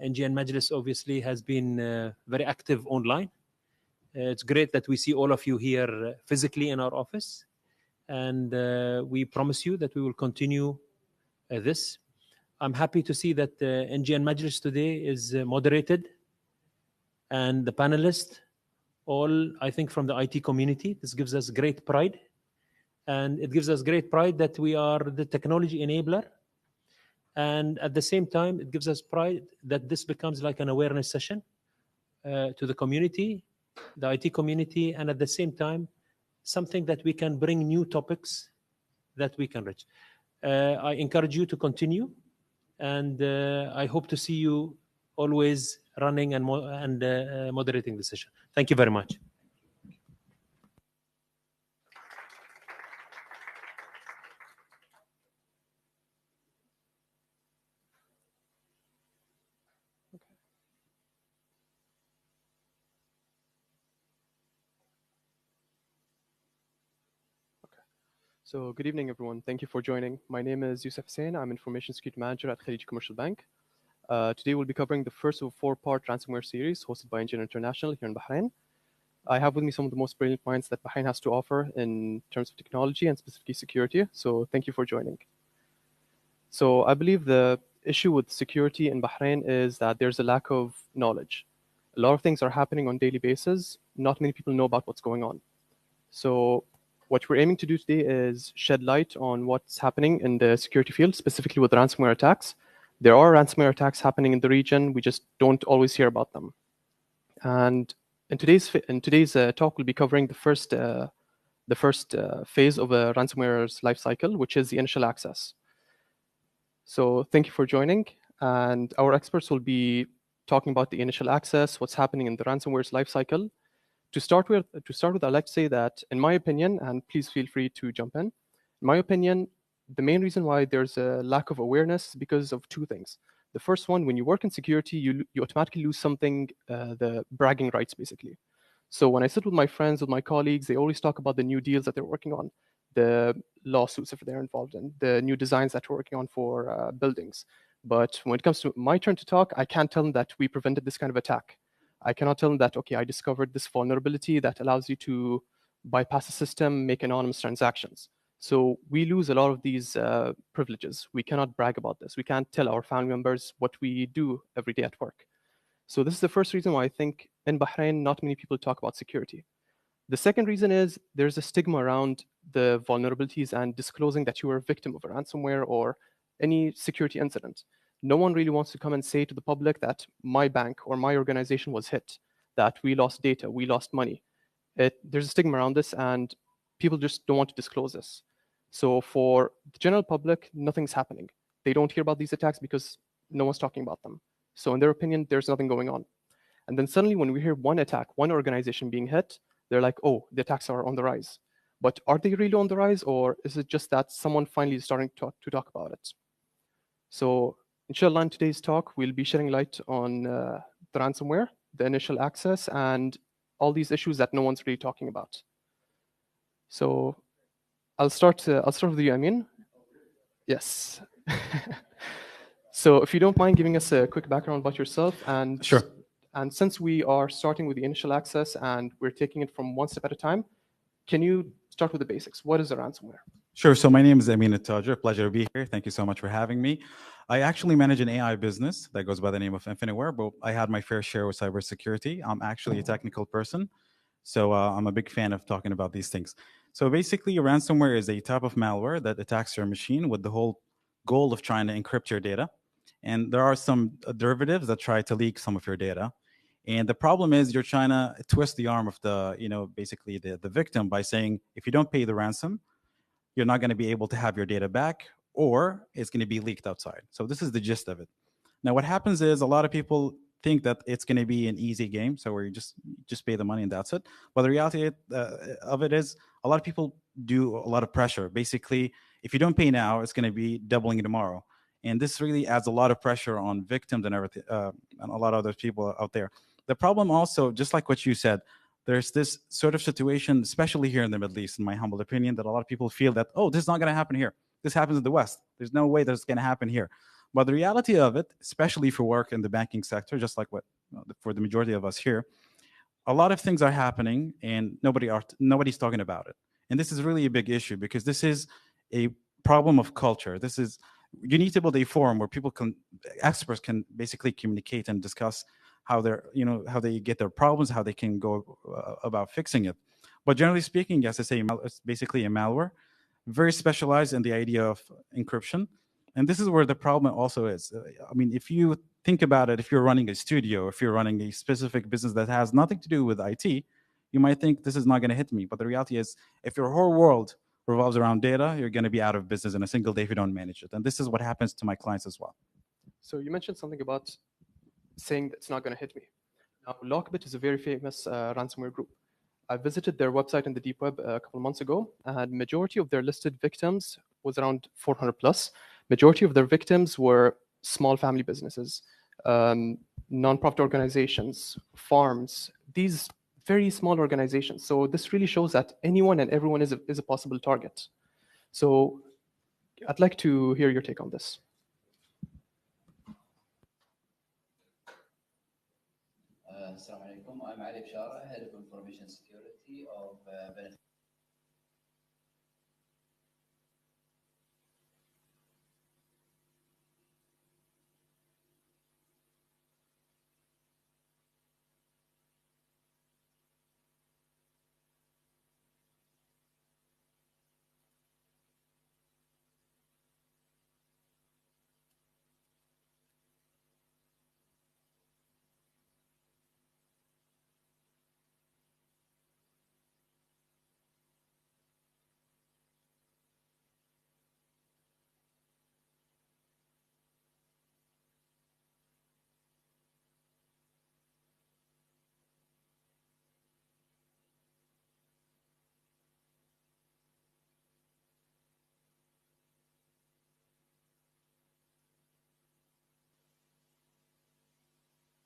NGN Majlis obviously has been very active online. It's great that we see all of you here physically in our office. And we promise you that we will continue this. I'm happy to see that NGN Majlis today is moderated, and the panelists, all I think from the IT community. This gives us great pride, and it gives us great pride that we are the technology enabler. And at the same time, it gives us pride that this becomes like an awareness session to the community, the IT community, and at the same time, something that we can bring new topics that we can reach. I encourage you to continue, and I hope to see you always running and moderating the session. Thank you very much. So good evening, everyone. Thank you for joining. My name is Yusuf Hussain. I'm Information Security Manager at Khalij Commercial Bank. Today we'll be covering the first of a four-part ransomware series hosted by NGN International here in Bahrain. I have with me some of the most brilliant points that Bahrain has to offer in terms of technology and specifically security. So thank you for joining. So I believe the issue with security in Bahrain is that there's a lack of knowledge. A lot of things are happening on a daily basis. Not many people know about what's going on. So what we're aiming to do today is shed light on what's happening in the security field, specifically with ransomware attacks. There are ransomware attacks happening in the region. We just don't always hear about them. And in today's talk, we'll be covering the first phase of a ransomware's life cycle, which is the initial access. So thank you for joining. And our experts will be talking about the initial access, what's happening in the ransomware's life cycle. To start with, I'd like to say that, in my opinion, and please feel free to jump in my opinion, the main reason why there's a lack of awareness is because of two things. The first one, when you work in security, you automatically lose something, the bragging rights, basically. So when I sit with my friends, with my colleagues, they always talk about the new deals that they're working on, the lawsuits if they're involved in, the new designs that we're working on for buildings. But when it comes to my turn to talk, I can't tell them that we prevented this kind of attack. I cannot tell them that, okay, I discovered this vulnerability that allows you to bypass the system, make anonymous transactions. So we lose a lot of these privileges. We cannot brag about this. We can't tell our family members what we do every day at work. So this is the first reason why I think in Bahrain, not many people talk about security. The second reason is there's a stigma around the vulnerabilities and disclosing that you were a victim of a ransomware or any security incident. No one really wants to come and say to the public that my bank or my organization was hit, that we lost data, we lost money. There's a stigma around this, and people just don't want to disclose this. So for the general public, nothing's happening. They don't hear about these attacks because no one's talking about them. So in their opinion, there's nothing going on. And then suddenly when we hear one attack, one organization being hit, they're like, oh, the attacks are on the rise. But are they really on the rise, or is it just that someone finally is starting to talk about it? So inshallah, in today's talk, we'll be shedding light on the ransomware, the initial access, and all these issues that no one's really talking about. So I'll start with you, Amin. Yes. So if you don't mind giving us a quick background about yourself, and sure. And since we are starting with the initial access and we're taking it from one step at a time, can you start with the basics? What is a ransomware? Sure. So my name is Amin Al-Tajir. Pleasure to be here. Thank you so much for having me. I actually manage an AI business that goes by the name of Infiniteware, but I had my fair share with cybersecurity. I'm actually a technical person, so I'm a big fan of talking about these things. So basically, ransomware is a type of malware that attacks your machine with the whole goal of trying to encrypt your data. And there are some derivatives that try to leak some of your data. And the problem is you're trying to twist the arm of the, basically the victim by saying, if you don't pay the ransom, you're not going to be able to have your data back, or it's going to be leaked outside. So this is the gist of it. Now, what happens is a lot of people think that it's going to be an easy game, so where you just pay the money and that's it. But the reality of it is a lot of people do a lot of pressure. Basically, if you don't pay now, it's going to be doubling tomorrow. And this really adds a lot of pressure on victims and everything, and a lot of other people out there. The problem also, just like what you said, there's this sort of situation, especially here in the Middle East, in my humble opinion, that a lot of people feel that, oh, this is not going to happen here. This happens in the West. There's no way that's going to happen here. But the reality of it, especially if you work in the banking sector, just like what for the majority of us here, a lot of things are happening and nobody's talking about it. And this is really a big issue because this is a problem of culture. You need to build a forum where experts can basically communicate and discuss how they get their problems, how they can go about fixing it. But generally speaking, SSA it's basically a malware, very specialized in the idea of encryption. And this is where the problem also is. I mean, if you think about it, if you're running a studio, if you're running a specific business that has nothing to do with IT, you might think this is not going to hit me. But the reality is, if your whole world revolves around data, you're going to be out of business in a single day if you don't manage it. And this is what happens to my clients as well. So you mentioned something about saying that it's not going to hit me. Now, Lockbit is a very famous ransomware group. I visited their website in the deep web a couple of months ago, and majority of their listed victims was around 400 plus. Majority of their victims were small family businesses, non-profit organizations, farms, these very small organizations. So this really shows that anyone and everyone is a possible target. So I'd like to hear your take on this. Assalamu alaikum. I'm Ali Bshara, Head of Information Security of Benefit.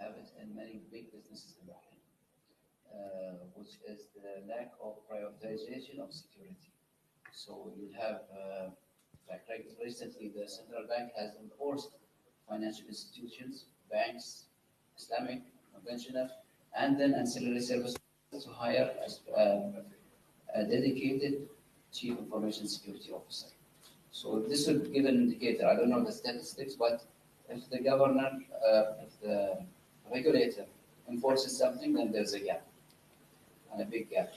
Have it in many big businesses in Bahrain, which is the lack of prioritization of security. So you have, like recently, the central bank has enforced financial institutions, banks, Islamic, conventional, and then ancillary services to hire a dedicated chief information security officer. So this would give an indicator. I don't know the statistics, but if the governor, if the regulator enforces something, then there's a gap, and a big gap.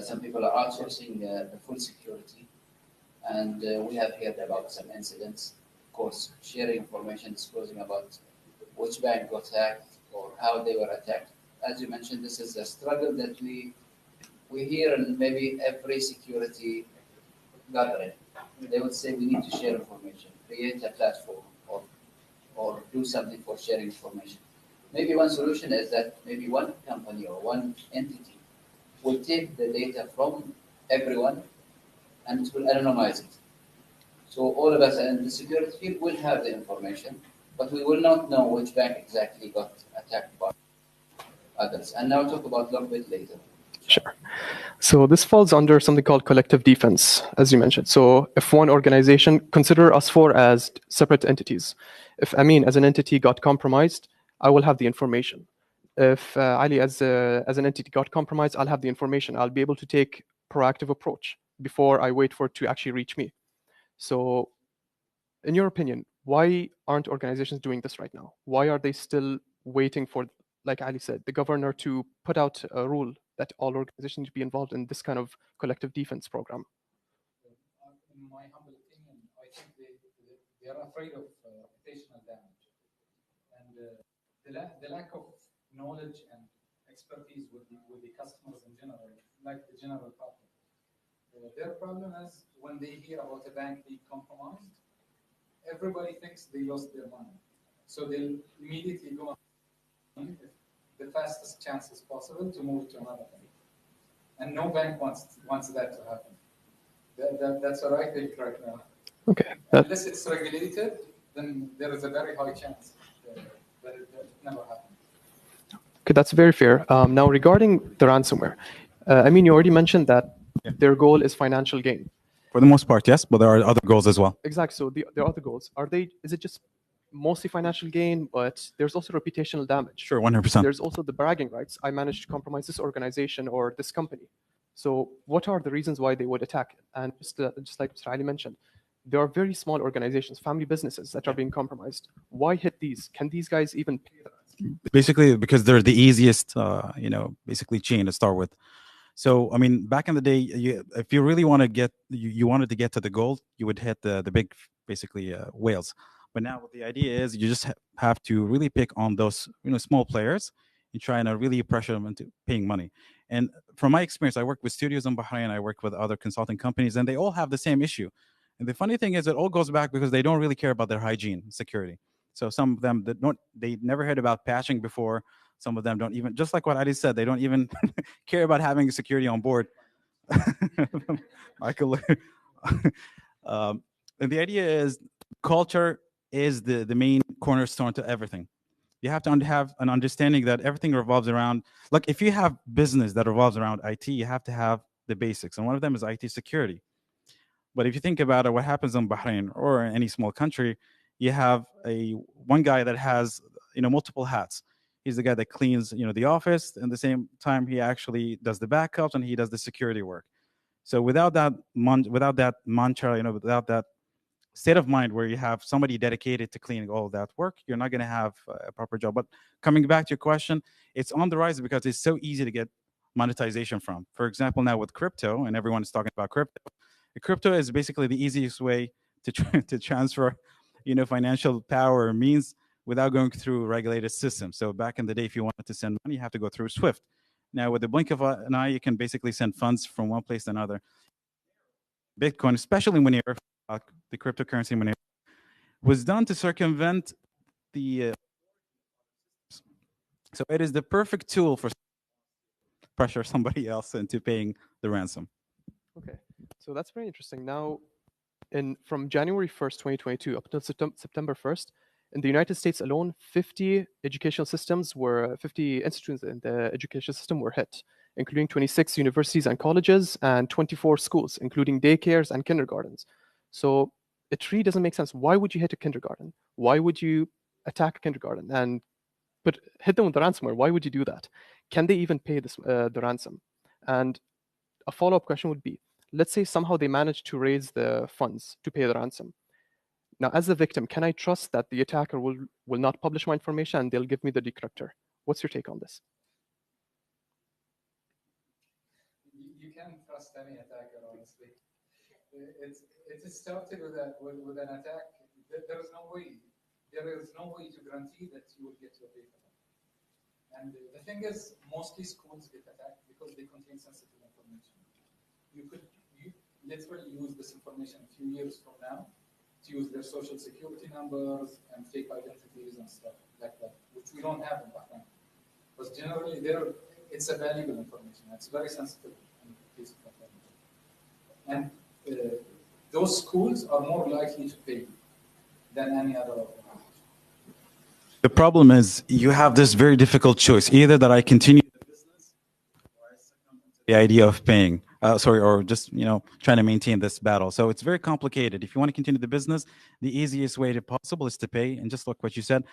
Some people are outsourcing the full security, and we have heard about some incidents. Of course, sharing information, disclosing about which bank got hacked or how they were attacked. As you mentioned, this is a struggle that we hear in maybe every security gathering. They would say we need to share information, create a platform, or do something for sharing information. Maybe one solution is that maybe one company or one entity will take the data from everyone and it will anonymize it. So all of us in the security field will have the information, but we will not know which bank exactly got attacked by others. And now talk about Lockbit later. Sure. So this falls under something called collective defense, as you mentioned. So if one organization, consider us four as separate entities. If Amin as an entity got compromised, I will have the information. If Ali as an entity got compromised, I'll have the information. I'll be able to take proactive approach before I wait for it to actually reach me. So in your opinion, why aren't organizations doing this right now? Why are they still waiting for, like Ali said, the governor to put out a rule that all organizations need to be involved in this kind of collective defense program? In my humble opinion, I think they are afraid of reputational damage. And the lack of knowledge and expertise with the customers in general, like the general public. Their problem is when they hear about a bank being compromised, everybody thinks they lost their money. So they'll immediately go on the fastest chance as possible to move to another bank. And no bank wants that to happen. That's what I think right now. Okay. Unless it's regulated, then there is a very high chance that it never happens. Okay, that's very fair. Now, regarding the ransomware, I mean, you already mentioned that their goal is financial gain. For the most part, yes, but there are other goals as well. Exactly. So there are other goals. Is it just mostly financial gain, but there's also reputational damage. Sure, 100%. There's also the bragging rights. I managed to compromise this organization or this company. So what are the reasons why they would attack it? And just like Mr. Ali mentioned, there are very small organizations, family businesses that are being compromised. Why hit these? Can these guys even pay the ransom? Basically, because they're the easiest, basically chain to start with. So, I mean, back in the day, if you really want to get, you wanted to get to the gold, you would hit the big, basically, whales. But now what the idea is, you just have to really pick on those, small players and try and really pressure them into paying money. And from my experience, I work with studios in Bahrain, I work with other consulting companies, and they all have the same issue. And the funny thing is, it all goes back because they don't really care about their hygiene, security. So some of them they never heard about patching before. Some of them don't even, just like what Ali said, they don't even care about having security on board. Michael, and the idea is culture is the main cornerstone to everything. You have to have an understanding that everything revolves around, like if you have business that revolves around IT, you have to have the basics. And one of them is IT security. But if you think about it, what happens in Bahrain or in any small country, you have one guy that has multiple hats. He's the guy that cleans the office, and at the same time he actually does the backups and he does the security work. So without that mantra, without that state of mind where you have somebody dedicated to cleaning all of that work, you're not going to have a proper job. But coming back to your question, it's on the rise because it's so easy to get monetization from. For example, now with crypto, and everyone is talking about crypto. Crypto is basically the easiest way to transfer, financial power means without going through regulated systems. So back in the day, if you wanted to send money, you have to go through SWIFT. Now, with the blink of an eye, you can basically send funds from one place to another. Bitcoin, especially when you're the cryptocurrency money, was done to circumvent the. So it is the perfect tool for pressure somebody else into paying the ransom. Okay, so that's very interesting. Now, from January 1st, 2022 up until September 1st, in the United States alone, 50 institutions in the education system were hit, including 26 universities and colleges and 24 schools, including daycares and kindergartens. So it really doesn't make sense. Why would you hit a kindergarten? Why would you attack a kindergarten and hit them with the ransomware? Why would you do that? Can they even pay the ransom? And a follow-up question would be, let's say somehow they manage to raise the funds to pay the ransom. Now, as the victim, can I trust that the attacker will not publish my information and they'll give me the decryptor? What's your take on this? You can't trust any attacker, honestly. It started with an attack. There is no way to guarantee that you will get your data. And the thing is, mostly schools get attacked because they contain sensitive information. You literally use this information a few years from now to use their social security numbers and fake identities and stuff like that, which we don't have in Bahrain. Because generally, it's a valuable information. It's very sensitive piece of information. And those schools are more likely to pay than any other organization. The problem is you have this very difficult choice, either that I continue the business or I succumb to the idea of paying, or just, trying to maintain this battle. So it's very complicated. If you want to continue the business, the easiest way possible is to pay. And just like what you said,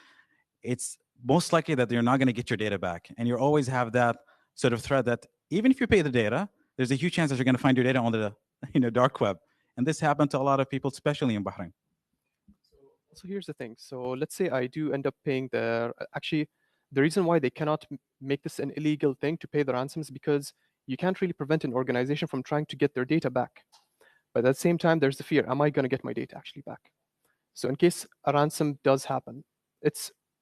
it's most likely that you're not going to get your data back. And you always have that sort of threat that even if you pay the data, there's a huge chance that you're going to find your data on the dark web. And this happened to a lot of people, especially in Bahrain. So here's the thing. So let's say I do end up paying actually, the reason why they cannot make this an illegal thing to pay the ransom is because you can't really prevent an organization from trying to get their data back. But at the same time, there's the fear, am I going to get my data actually back? So in case a ransom does happen,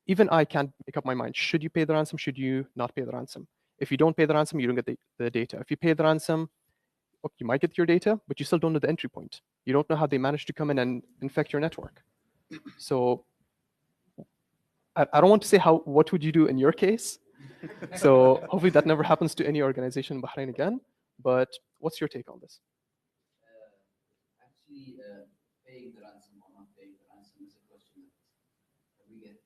even I can't make up my mind. Should you pay the ransom? Should you not pay the ransom? If you don't pay the ransom, you don't get the data. If you pay the ransom, okay, you might get your data, but you still don't know the entry point. You don't know how they managed to come in and infect your network. So I don't want to say what would you do in your case. So hopefully that never happens to any organization in Bahrain again. But what's your take on this? Actually, paying the ransom or not paying the ransom is a question that we get.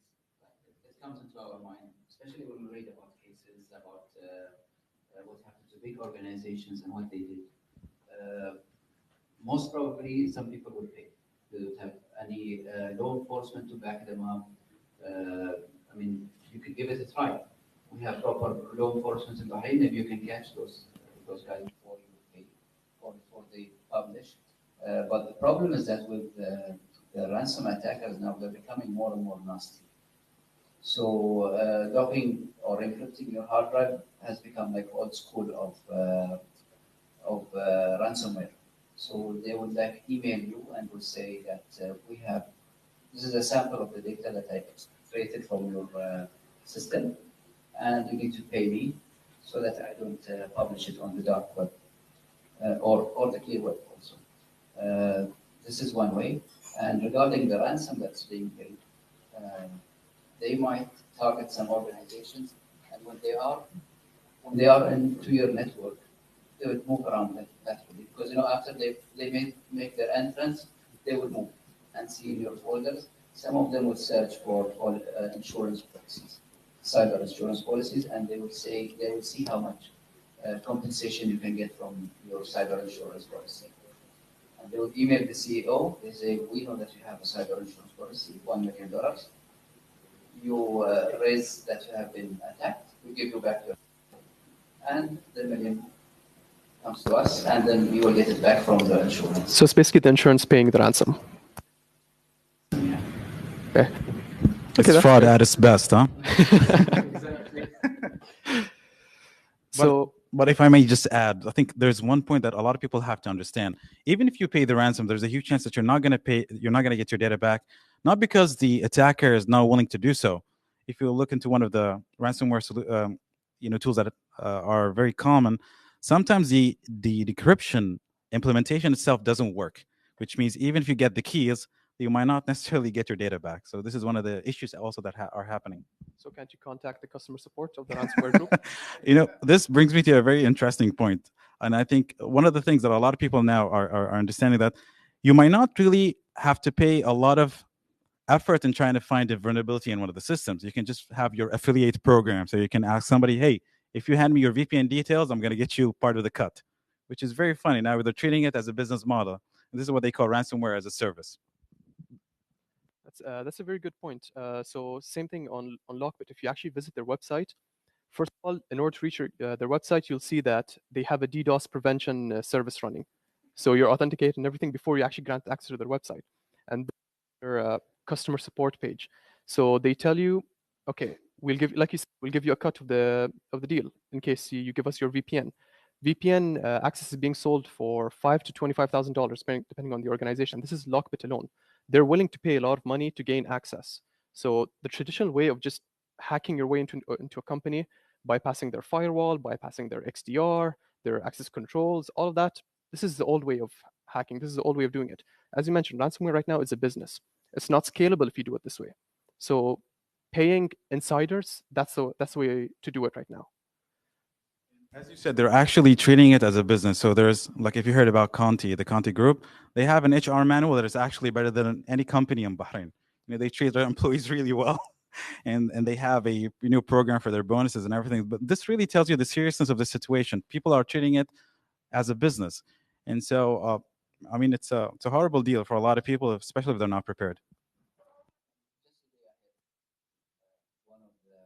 It comes into our mind, especially when we read about cases about what happened to big organizations and what they did. Most probably, some people would pay. They would have any law enforcement to back them up. I mean, you could give it a try. We have proper law enforcement in Bahrain. Maybe you can catch those guys before you pay or before they publish. But the problem is that with the ransom attackers now, they're becoming more and more nasty. So locking or encrypting your hard drive has become like old school of ransomware. So they would like email you and would say that we have this is a sample of the data that I extracted from your system, and you need to pay me so that I don't publish it on the dark web or the clear web also. This is one way. And regarding the ransom that's being paid, they might target some organizations, and when they are into your network, they would move around that way. Because after they make their entrance, they will move and see in your folders. Some of them will search for all insurance policies, cyber insurance policies, and they will see how much compensation you can get from your cyber insurance policy. And they will email the CEO. They say, we know that you have a cyber insurance policy, $1 million. You raise that you have been attacked. We give you back your and the million comes to us, and then we will get it back from the insurance. So it's basically the insurance paying the ransom. Yeah. Okay. It's fraud at its best, huh? Exactly. So, But if I may just add, I think there's one point that a lot of people have to understand. Even if you pay the ransom, there's a huge chance that you're not going to get your data back, not because the attacker is not willing to do so. If you look into one of the ransomware tools that are very common, sometimes the decryption implementation itself doesn't work, which means even if you get the keys, you might not necessarily get your data back. So this is one of the issues also that are happening. so can't you contact the customer support of the ransomware group? This brings me to a very interesting point. And I think one of the things that a lot of people now are understanding that you might not really have to pay a lot of effort in trying to find a vulnerability in one of the systems. You can just have your affiliate program. So you can ask somebody, hey, if you hand me your VPN details, I'm going to get you part of the cut, which is very funny. Now they're treating it as a business model. And this is what they call ransomware as a service. That's a very good point. So same thing on Lockbit. If you actually visit their website, first of all, in order to reach their website, you'll see that they have a DDoS prevention service running. So you're authenticating everything before you actually grant access to their website. And their customer support page. So they tell you, okay, we'll give you a cut of the deal in case you give us your VPN. VPN access is being sold for $5,000 to $25,000 depending on the organization. This is Lockbit alone. They're willing to pay a lot of money to gain access. So the traditional way of just hacking your way into a company, bypassing their firewall, bypassing their XDR, their access controls, all of that, this is the old way of hacking. This is the old way of doing it. As you mentioned, ransomware right now is a business. It's not scalable if you do it this way. So paying insiders, that's the way to do it right now. As you said, they're actually treating it as a business. So there's, like, if you heard about Conti, the Conti Group, they have an HR manual that is actually better than any company in Bahrain. They treat their employees really well, and they have a program for their bonuses and everything. But this really tells you the seriousness of the situation. People are treating it as a business, and so it's a horrible deal for a lot of people, especially if they're not prepared. One of the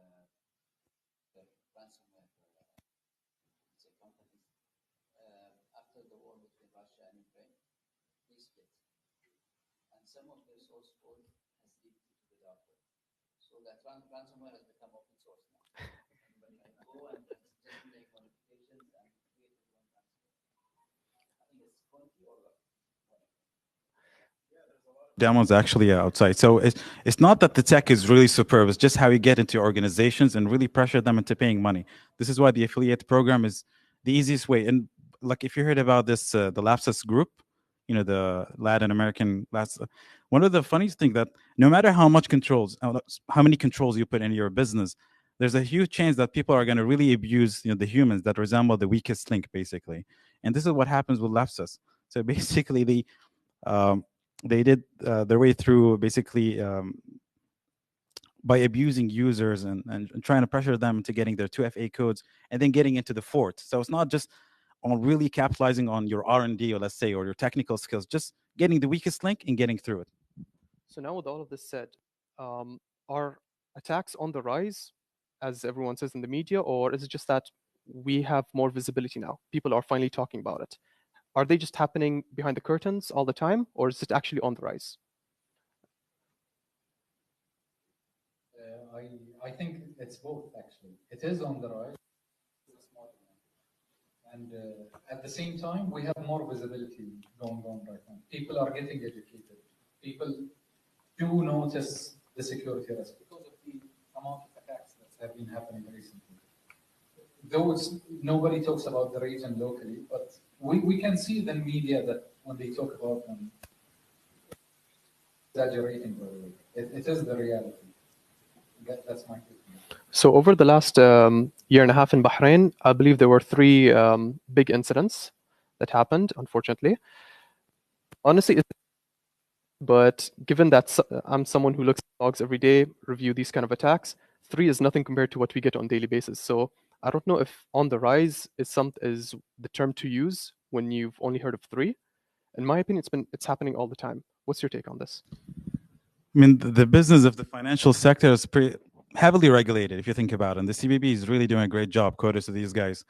ransomware companies after the war between Russia and Ukraine, they split, and some of their source code has leaked to the dark web. So that ransomware has become open source now. Anybody can go and just make modifications and create one ransomware. I think it's 20 or demos actually outside. So it's not that the tech is really superb. It's just how you get into organizations and really pressure them into paying money. This is why the affiliate program is the easiest way. And like if you heard about this, the Lapsus group, the Latin American, one of the funniest things that no matter how many controls you put in your business, there's a huge chance that people are going to really abuse the humans that resemble the weakest link, basically. And this is what happens with Lapsus. So basically they did their way through basically by abusing users and trying to pressure them into getting their 2FA codes and then getting into the fort. So it's not just on really capitalizing on your R&D, or let's say, or your technical skills, just getting the weakest link and getting through it. So now with all of this said, are attacks on the rise, as everyone says in the media, or is it just that we have more visibility now? People are finally talking about it. Are they just happening behind the curtains all the time, or is it actually on the rise? I think it's both, actually. It is on the rise, and at the same time, we have more visibility going on right now. People are getting educated. People do notice the security risk because of the amount of attacks that have been happening recently. Though nobody talks about the region locally, but we can see the media that when they talk about them, exaggerating, by the way. It is the reality. That's my opinion. So over the last year and a half in Bahrain, I believe there were 3 big incidents that happened, unfortunately. Honestly, but given that I'm someone who looks at logs every day, review these kind of attacks, 3 is nothing compared to what we get on a daily basis. So I don't know if on the rise is the term to use when you've only heard of 3. In my opinion, it's happening all the time. What's your take on this? I mean, the business of the financial sector is pretty heavily regulated, if you think about it. And the CBB is really doing a great job, kudos to these guys,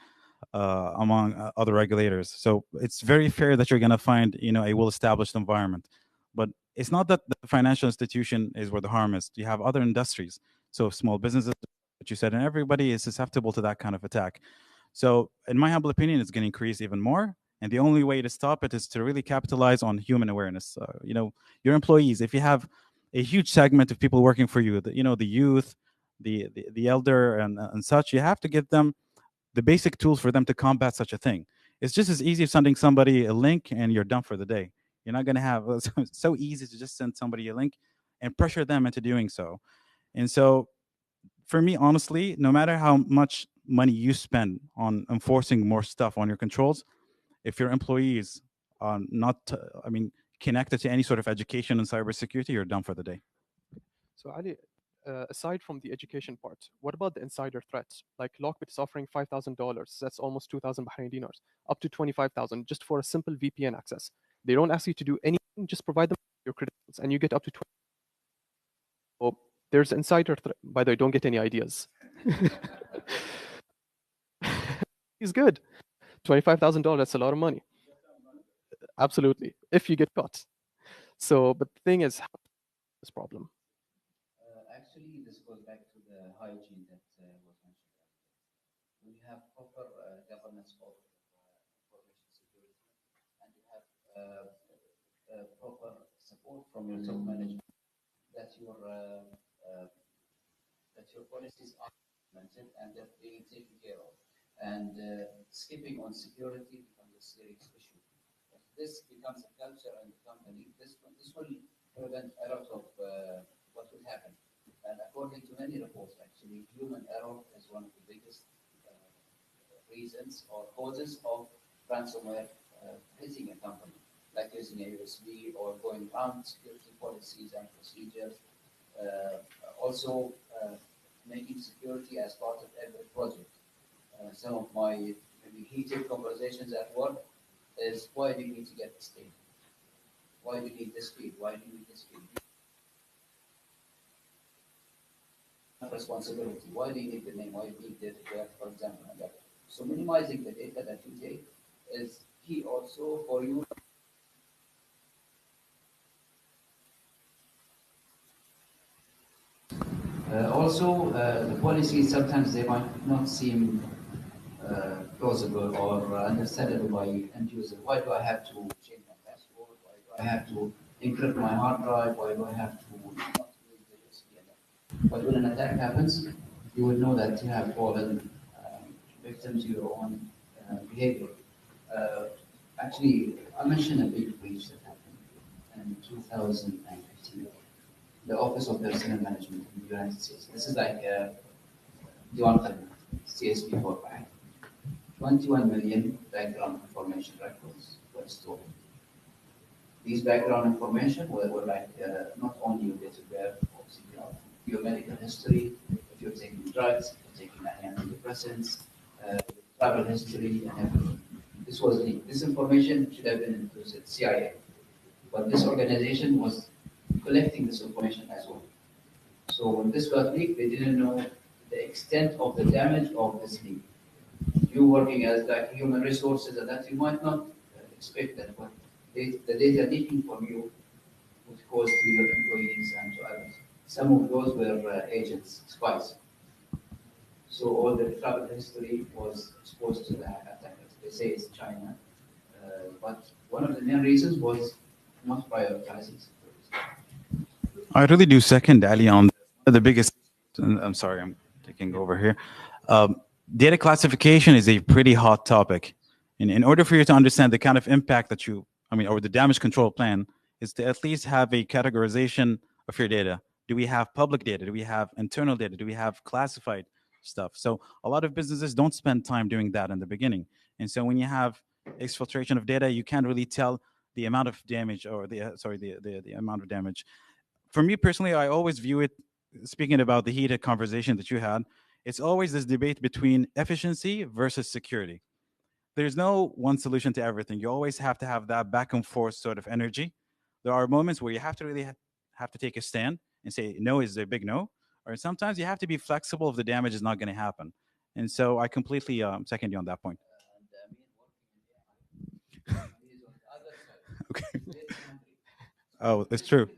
among other regulators. So it's very fair that you're going to find, a well-established environment. But it's not that the financial institution is where the harm is. You have other industries. So small businesses, what you said, and everybody is susceptible to that kind of attack. So in my humble opinion, it's going to increase even more. And the only way to stop it is to really capitalize on human awareness. Your employees, if you have a huge segment of people working for you, the youth, the elder and such, you have to give them the basic tools for them to combat such a thing. It's just as easy as sending somebody a link and you're done for the day. You're not going to have it's so easy to just send somebody a link and pressure them into doing so. And so for me, honestly, no matter how much money you spend on enforcing more stuff on your controls, if your employees are not, connected to any sort of education in cybersecurity, you're done for the day. So Ali, aside from the education part, what about the insider threats? Like Lockbit is offering $5,000. That's almost 2,000 Bahraini dinars, up to 25,000 just for a simple VPN access. They don't ask you to do anything, just provide them your credentials, and you get up to 20. Oh, there's insider threat. By the way, don't get any ideas. He's good. $25,000. That's a lot of money. Absolutely, if you get caught. So, but the thing is, how this problem? Actually, this goes back to the hygiene that was mentioned earlier. When you have proper governance of information security, and you have proper support from your top management, that your policies are implemented and they're being taken care of. And skipping on security becomes a serious issue. If this becomes a culture in the company, this will prevent a lot of what will happen. And according to many reports, actually, human error is one of the biggest reasons or causes of ransomware hitting a company, like using a USB or going around security policies and procedures. Also, making security as part of every project. Some of my maybe heated conversations at work is, why do you need to get this data? Why do you need this feed? Why do you need this feed? Responsibility. Why do you need the name? Why do you need data, for example? And that. So minimizing the data that you take is key also for you. Also, the policies sometimes they might not seem plausible or understandable by end user. Why do I have to change my password? Why do I have to encrypt my hard drive? Why do I have to not use the USB? But when an attack happens, you would know that you have fallen victim to your own behavior. Actually, I mentioned a big breach that happened in 2015. The Office of Personnel Management in the United States. This is like the CSP for bank. 21 million background information records were stolen. These background information were like not only your date of birth, your medical history, if you're taking drugs, if you're taking antidepressants, travel history, and everything. This was leaked. This information should have been into the CIA, but this organization was collecting this information as well. So when this got leaked, they didn't know the extent of the damage of this leak. You working as like human resources and that, you might not expect that, but the data leaking from you would cause to your employees and to others. Some of those were agents, spies. So all the travel history was exposed to the attackers. They say it's China, but one of the main reasons was not prioritizing security. I really do second Ali on the biggest. I'm sorry, I'm taking over here. Data classification is a pretty hot topic. And in order for you to understand the kind of impact that or the damage control plan, is to at least have a categorization of your data. Do we have public data? Do we have internal data? Do we have classified stuff? So a lot of businesses don't spend time doing that in the beginning. And so when you have exfiltration of data, you can't really tell the amount of damage or the amount of damage. For me personally, I always view it, speaking about the heated conversation that you had, it's always this debate between efficiency versus security. There's no one solution to everything. You always have to have that back and forth sort of energy. There are moments where you have to really have to take a stand and say no is a big no, or sometimes you have to be flexible if the damage is not going to happen. And so I completely second you on that point. Okay. Oh, it's true.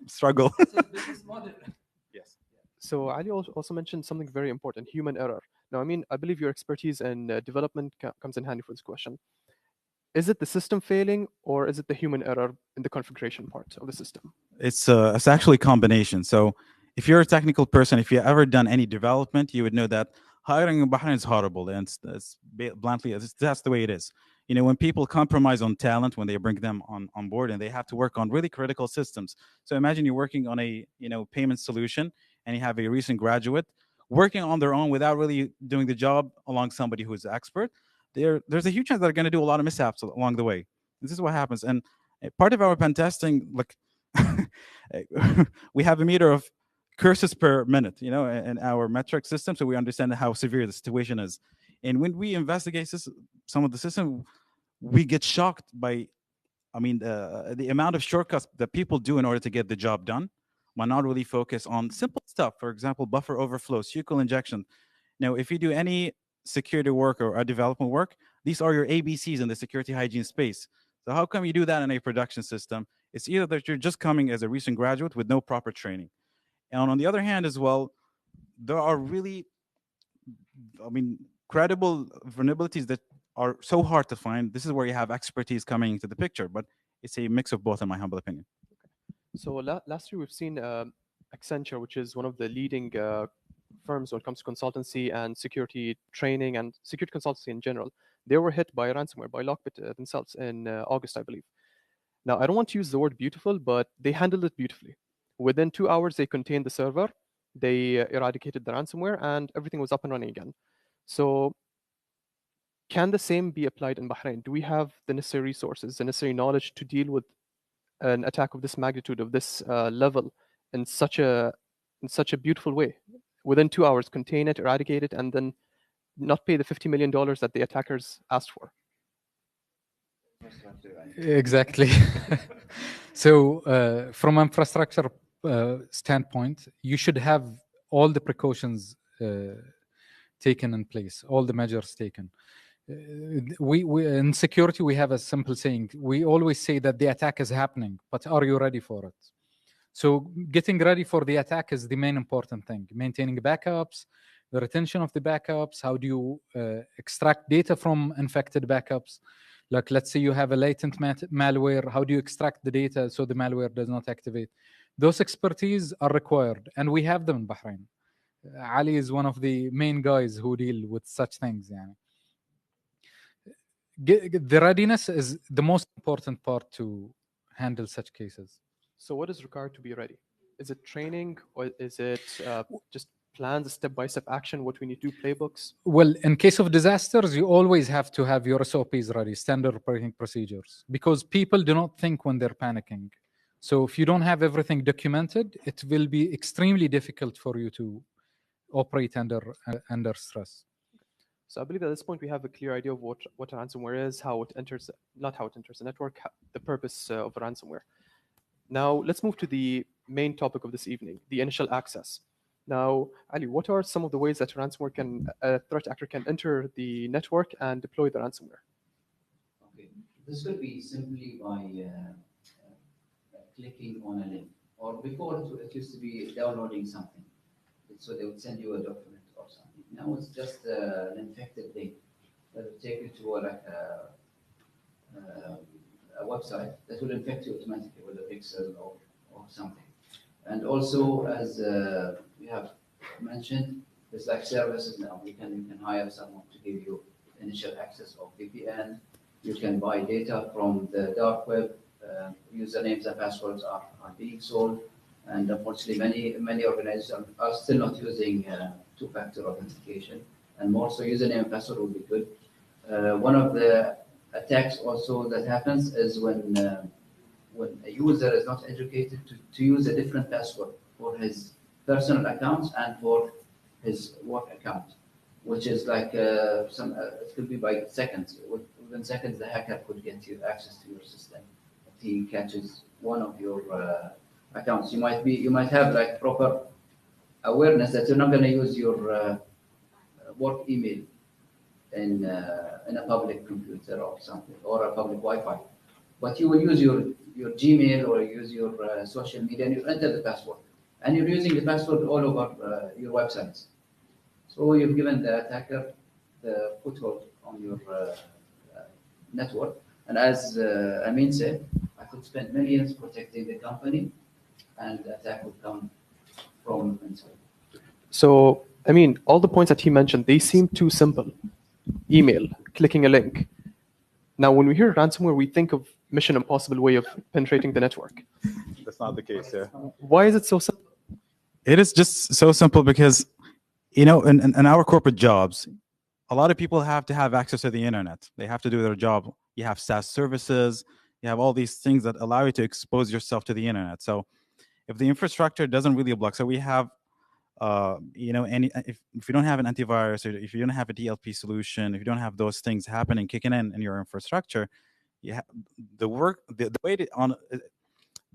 Struggle. Yes. So Ali also mentioned something very important, human error. Now, I mean, I believe your expertise in development comes in handy for this question. Is it the system failing, or is it the human error in the configuration part of the system? It's actually a combination. So if you're a technical person, if you've ever done any development, you would know that hiring in Bahrain is horrible. And bluntly, that's the way it is. When people compromise on talent, when they bring them on board and they have to work on really critical systems. So imagine you're working on a payment solution and you have a recent graduate working on their own without really doing the job along somebody who's an expert. There's a huge chance they're going to do a lot of mishaps along the way. This is what happens. And part of our pen testing, like we have a meter of curses per minute, in our metric system, so we understand how severe the situation is. And when we investigate some of the system, we get shocked by, the amount of shortcuts that people do in order to get the job done, while not really focus on simple stuff. For example, buffer overflow, SQL injection. Now, if you do any security work or development work, these are your ABCs in the security hygiene space. So how come you do that in a production system? It's either that you're just coming as a recent graduate with no proper training. And on the other hand as well, there are really, credible vulnerabilities that are so hard to find. This is where you have expertise coming into the picture, but it's a mix of both in my humble opinion. So last year we've seen Accenture, which is one of the leading firms when it comes to consultancy and security training and security consultancy in general. They were hit by ransomware, by Lockbit themselves in August, I believe. Now, I don't want to use the word beautiful, but they handled it beautifully. Within 2 hours, they contained the server, they eradicated the ransomware, and everything was up and running again. So can the same be applied in Bahrain? Do we have the necessary resources, the necessary knowledge to deal with an attack of this magnitude, of this level, in such a beautiful way? Within 2 hours, contain it, eradicate it, and then not pay the $50 million that the attackers asked for. Exactly. So from infrastructure standpoint, you should have all the precautions taken in place, all the measures taken. We in security, we have a simple saying. We always say that the attack is happening, but are you ready for it? So getting ready for the attack is the main important thing. Maintaining backups, the retention of the backups. How do you extract data from infected backups? Like, let's say you have a latent malware. How do you extract the data so the malware does not activate? Those expertise are required, and we have them in Bahrain. Ali is one of the main guys who deal with such things. Yani. The readiness is the most important part to handle such cases. So what is required to be ready? Is it training, or is it just plans, step-by-step action, what we need to do, playbooks? Well, in case of disasters, you always have to have your SOPs ready, standard operating procedures, because people do not think when they're panicking. So if you don't have everything documented, it will be extremely difficult for you to operate under stress. So I believe at this point we have a clear idea of what ransomware is, how it enters, not how it enters the network, the purpose of the ransomware. Now let's move to the main topic of this evening, the initial access. Now, Ali, what are some of the ways that a threat actor can enter the network and deploy the ransomware? Okay, this could be simply by clicking on a link, or before it used to be downloading something. So they would send you a document or something. Now it's just an infected link that will take you to a website that will infect you automatically with a pixel or something. And also, as we have mentioned, there's like services now. You can hire someone to give you initial access of VPN. You can buy data from the dark web. Usernames and passwords are being sold. And unfortunately, many organizations are still not using two-factor authentication. And more so, username and password would be good. One of the attacks also that happens is when a user is not educated to use a different password for his personal accounts and for his work account, which is like it could be by seconds. Within seconds, the hacker could get you access to your system if he catches one of your accounts. You might have like proper awareness that you're not going to use your work email in a public computer or something, or a public Wi-Fi, but you will use your Gmail or use your social media, and you enter the password, and you're using the password all over your websites. So you've given the attacker the foothold on your network. And as Amin said, I could spend millions protecting the company, and the attack would come from inside. So, I mean, all the points that he mentioned, they seem too simple. Email, clicking a link. Now, when we hear ransomware, we think of mission impossible way of penetrating the network. That's not the case, yeah. Why is it so simple? It is just so simple because, you know, in our corporate jobs, a lot of people have to have access to the internet. They have to do their job. You have SaaS services. You have all these things that allow you to expose yourself to the internet. So if the infrastructure doesn't really block, so we have, you know, if you don't have an antivirus, or if you don't have a DLP solution, if you don't have those things happening, kicking in your infrastructure, you have the weight on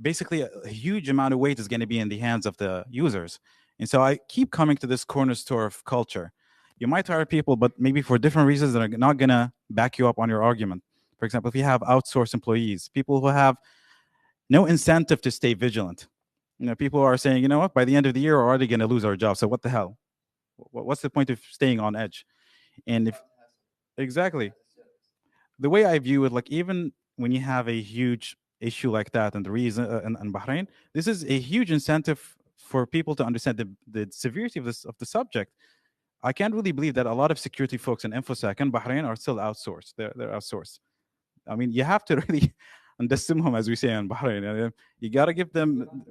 basically a huge amount of weight is going to be in the hands of the users. And so I keep coming to this corner store of culture. You might hire people, but maybe for different reasons that are not going to back you up on your argument. For example, if you have outsourced employees, people who have no incentive to stay vigilant. You know, people are saying, you know what, by the end of the year, we're already going to lose our job. So what the hell? What's the point of staying on edge? And if exactly the way I view it, like even when you have a huge issue like that, and the reason in Bahrain, this is a huge incentive for people to understand the severity of the subject. I can't really believe that a lot of security folks in InfoSec in Bahrain are still outsourced. They're outsourced. I mean, you have to really underestimate, as we say in Bahrain. You got to give them.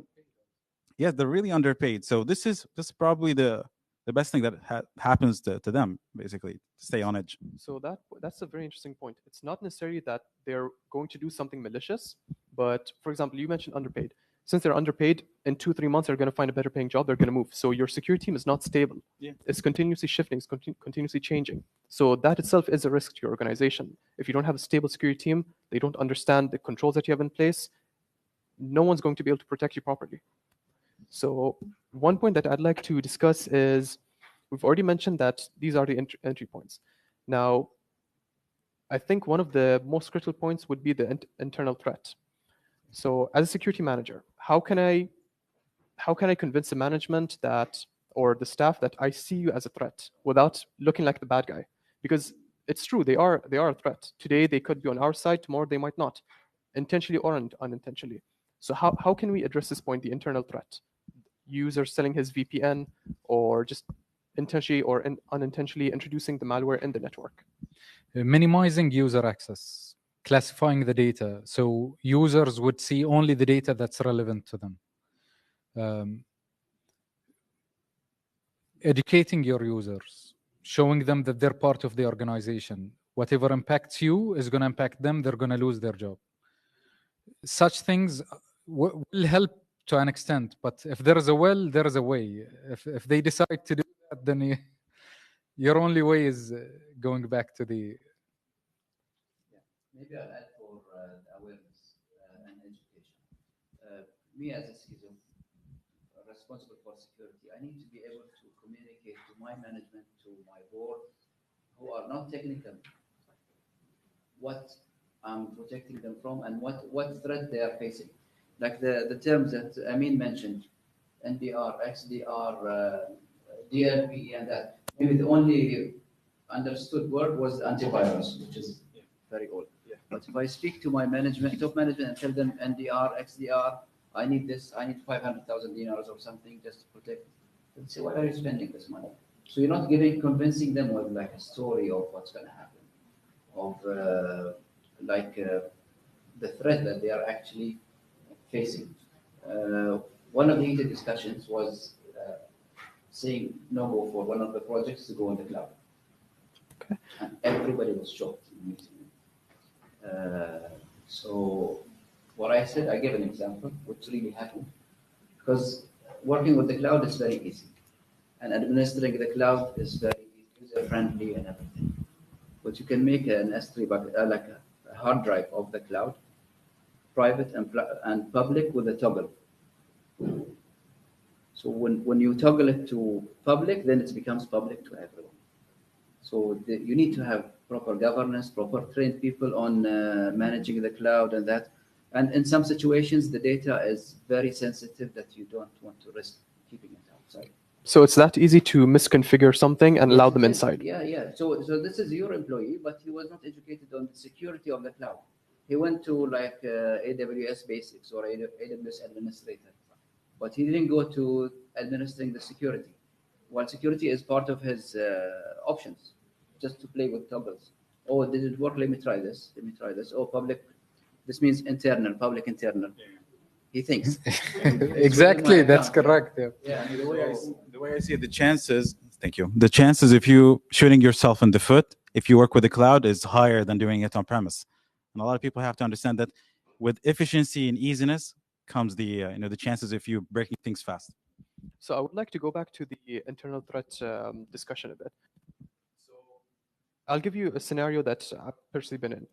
Yes, they're really underpaid. So this is probably the best thing that happens to them, basically, to stay on edge. So that's a very interesting point. It's not necessarily that they're going to do something malicious, but for example, you mentioned underpaid. Since they're underpaid, in 2-3 months they're going to find a better paying job. They're going to move. So your security team is not stable. Yeah. It's continuously shifting. It's continuously changing. So that itself is a risk to your organization. If you don't have a stable security team, they don't understand the controls that you have in place, no one's going to be able to protect you properly. So one point that I'd like to discuss is, we've already mentioned that these are the entry points. Now, I think one of the most critical points would be the internal threat. So as a security manager, how can I convince the management that, or the staff, that I see you as a threat without looking like the bad guy? Because it's true, they are a threat. Today they could be on our side, tomorrow they might not, intentionally or unintentionally. So how can we address this point, the internal threat? User selling his VPN, or just intentionally or unintentionally introducing the malware in the network? Minimizing user access, classifying the data so users would see only the data that's relevant to them. Educating your users, showing them that they're part of the organization. Whatever impacts you is going to impact them. They're going to lose their job. Such things will help to an extent, but if there is a will, there is a way. If they decide to do that, then your only way is going back to the. Maybe I'll add for awareness and education. Me as a CISO, responsible for security, I need to be able to communicate to my management, to my board, who are not technical, what I'm protecting them from and what threat they are facing. Like the terms that Amin mentioned, NDR, XDR, DLP, and that. Maybe the only understood word was antivirus, which is very old. Yeah. But if I speak to my management, top management, and tell them NDR, XDR, I need this, I need 500,000 dinars or something just to protect. They'll say, why are you spending this money? So you're not convincing them with like a story of what's going to happen, of the threat that they are actually facing. One of the heated discussions was saying no for one of the projects to go on the cloud. Okay. And everybody was shocked. So what I said, I gave an example, which really happened. Because working with the cloud is very easy. And administering the cloud is very user-friendly and everything. But you can make an S3 bucket, like a hard drive of the cloud, private and public with a toggle. So when you toggle it to public, then it becomes public to everyone. So you need to have proper governance, proper trained people on managing the cloud and that. And in some situations, the data is very sensitive that you don't want to risk keeping it outside. So it's that easy to misconfigure something and allow them inside. Yeah. So this is your employee, but he was not educated on the security of the cloud. He went to like AWS Basics or AWS Administrator, but he didn't go to administering the security. While security is part of his options, just to play with toggles. Oh, did it work? Let me try this. Oh, public. This means internal, public internal. He thinks. Exactly, that's correct. Yeah. The way I see it, the chances, thank you. The chances of you shooting yourself in the foot, if you work with the cloud, is higher than doing it on premise. And a lot of people have to understand that with efficiency and easiness comes the the chances of you breaking things fast. So I would like to go back to the internal threat discussion a bit. So I'll give you a scenario that I've personally been in.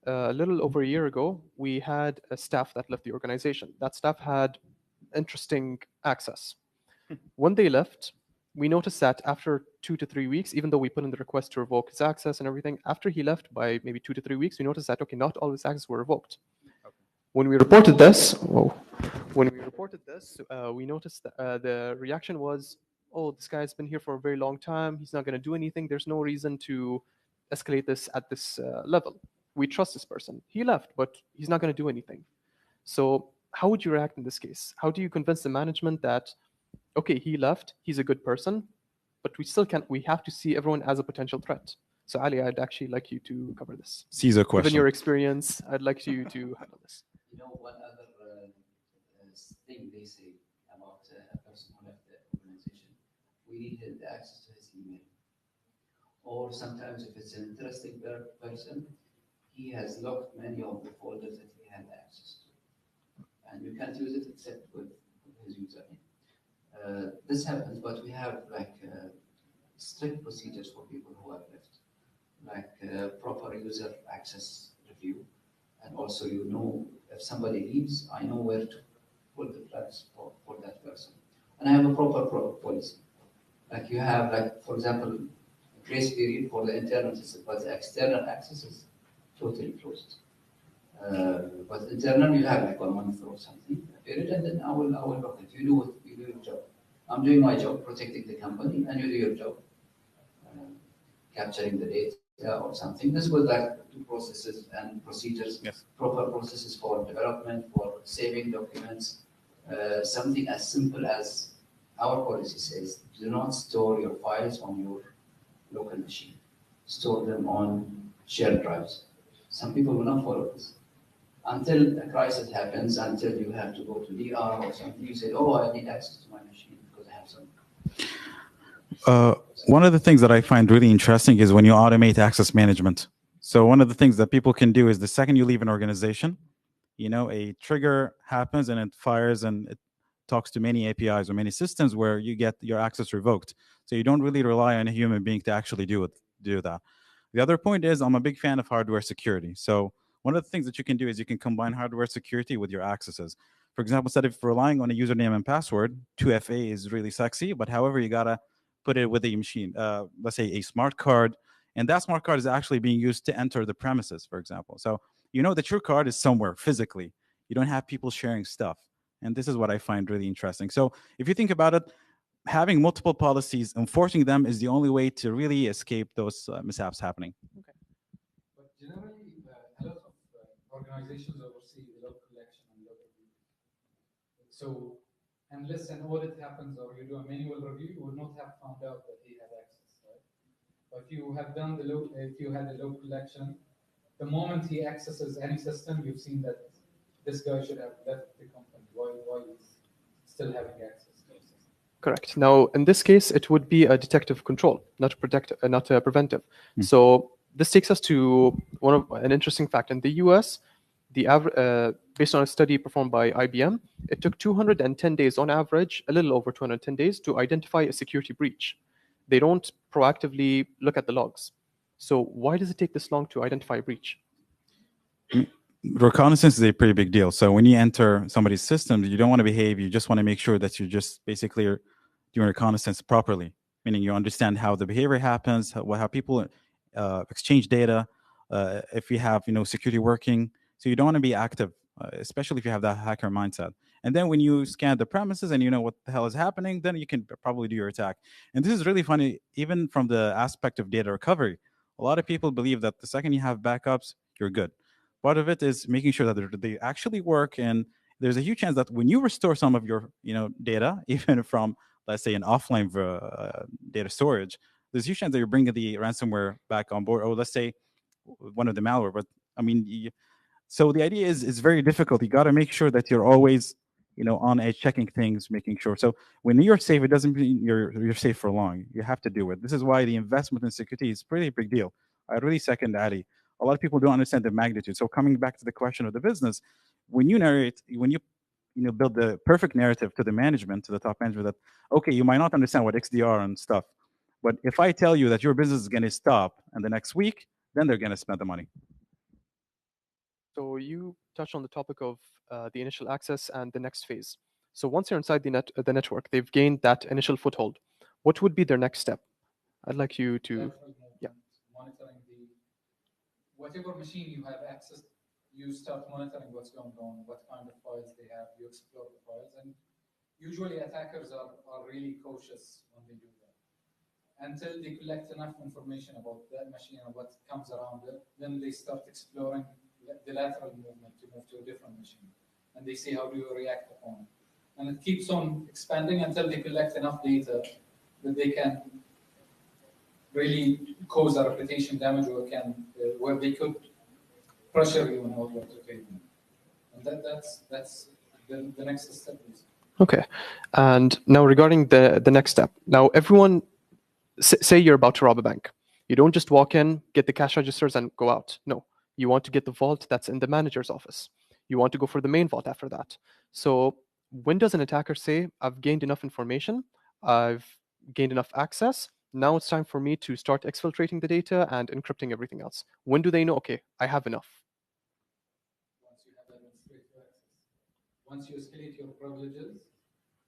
A little over a year ago, we had a staff that left the organization. That staff had interesting access. When they left, we noticed that after 2 to 3 weeks, even though we put in the request to revoke his access and everything, after he left by maybe 2 to 3 weeks, we noticed that, okay, not all his access were revoked. When we reported this, we noticed that the reaction was, oh, this guy's been here for a very long time. He's not going to do anything. There's no reason to escalate this at this level. We trust this person. He left, but he's not going to do anything. So how would you react in this case? How do you convince the management that, okay, he left, he's a good person, but we still can't, we have to see everyone as a potential threat. So Ali, I'd actually like you to cover this. Caesar question. Given your experience, I'd like you to handle this. You know, one other thing they say about a person who left the organization, we needed access to his email. Or sometimes if it's an interesting person, he has locked many of the folders that he had access to. And you can't use it except with his username. This happens, but we have like strict procedures for people who have left, like proper user access review. And also, you know, if somebody leaves, I know where to pull the flags for that person. And I have a proper policy. Like you have, like, for example, a grace period for the internal system, but the external access is totally closed. But internal, you have like 1 month or something period, and then I will lock it. You do your job. I'm doing my job, protecting the company, and you do your job, capturing the data or something. This was like two processes and procedures, yes. Proper processes for development, for saving documents. Something as simple as our policy says, do not store your files on your local machine. Store them on shared drives. Some people will not follow this. Until a crisis happens, until you have to go to DR or something, you say, oh, I need access to my machine because I have some. One of the things that I find really interesting is when you automate access management. So one of the things that people can do is the second you leave an organization, a trigger happens and it fires and it talks to many APIs or many systems where you get your access revoked. So you don't really rely on a human being to actually do that. The other point is I'm a big fan of hardware security. So one of the things that you can do is you can combine hardware security with your accesses. For example, instead of relying on a username and password, 2FA is really sexy, but however, you gotta put it with a machine, let's say a smart card, and that smart card is actually being used to enter the premises, for example. So you know that your card is somewhere physically. You don't have people sharing stuff. And this is what I find really interesting. So if you think about it, having multiple policies, enforcing them is the only way to really escape those mishaps happening. Okay. But generally, a lot of organizations oversee the log collection and log review. So unless an audit happens or you do a manual review, you will not have found out that he had access, right? But if you have done if you had a log collection, the moment he accesses any system, you've seen that this guy should have left the company. Why is still having access to the system? Correct. Now, in this case, it would be a detective control, not a preventive. So this takes us to an interesting fact. In the US, based on a study performed by IBM, it took 210 days on average, a little over 210 days, to identify a security breach. They don't proactively look at the logs. So why does it take this long to identify a breach? Reconnaissance is a pretty big deal. So when you enter somebody's system, you don't want to behave. You just want to make sure that you just basically are doing reconnaissance properly, meaning you understand how the behavior happens, how people exchange data, if you have security working. So you don't want to be active, especially if you have that hacker mindset. And then when you scan the premises and you know what the hell is happening, then you can probably do your attack. And this is really funny, even from the aspect of data recovery. A lot of people believe that the second you have backups, you're good. Part of it is making sure that they actually work, and there's a huge chance that when you restore some of your data, even from, let's say, an offline data storage, there's a huge chance that you're bringing the ransomware back on board, or let's say one of the malware. But I mean, so the idea is very difficult. You got to make sure that you're always on edge, checking things, making sure. So when you're safe, it doesn't mean you're safe for long. You have to do it. This is why the investment in security is pretty big deal. I really second Ali. A lot of people don't understand the magnitude. So coming back to the question of the business, when you build the perfect narrative to the management, to the top management, that okay, you might not understand what XDR and stuff, but if I tell you that your business is going to stop in the next week, then they're going to spend the money. So you touched on the topic of the initial access and the next phase. So once you're inside the network, they've gained that initial foothold. What would be their next step? I'd like you to, monitoring whatever machine you have access. You start monitoring what's going on, what kind of files they have. You explore the files, and usually attackers are really cautious when they do that. Until they collect enough information about that machine and what comes around it, then they start exploring the lateral movement to move to a different machine, and they see how do you react upon it. And it keeps on expanding until they collect enough data that they can really cause a reputation damage, or where they could pressure you in order to pay them. And that's the next step. Okay. And now regarding the next step. Now everyone, say you're about to rob a bank. You don't just walk in, get the cash registers and go out. No, you want to get the vault that's in the manager's office. You want to go for the main vault after that. So when does an attacker say, I've gained enough information, I've gained enough access, now it's time for me to start exfiltrating the data and encrypting everything else? When do they know, okay, I have enough? Once you have administrative access. Once you escalate your privileges,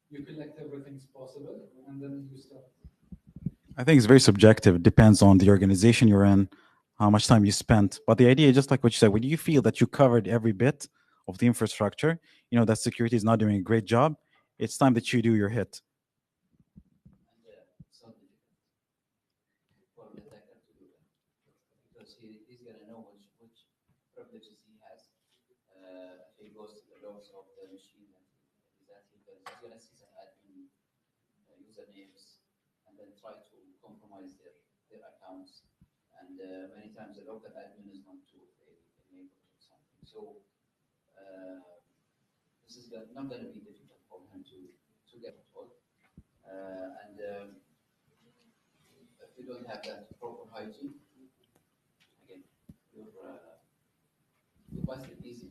you collect everything's possible, and then you start. I think it's very subjective. It depends on the organization you're in, how much time you spent. But the idea, just like what you said, when you feel that you covered every bit of the infrastructure, that security is not doing a great job, it's time that you do your hit. So difficult for the attacker to do that, because he's going to know which privileges he has. If he goes to the logs of the machine that he's going to see some admin usernames, and then try to compromise their accounts. And many times the local admin is not too enabled or something. So this is not going to be difficult for him to get hold. And if you don't have that proper hygiene, again, you bust it easy.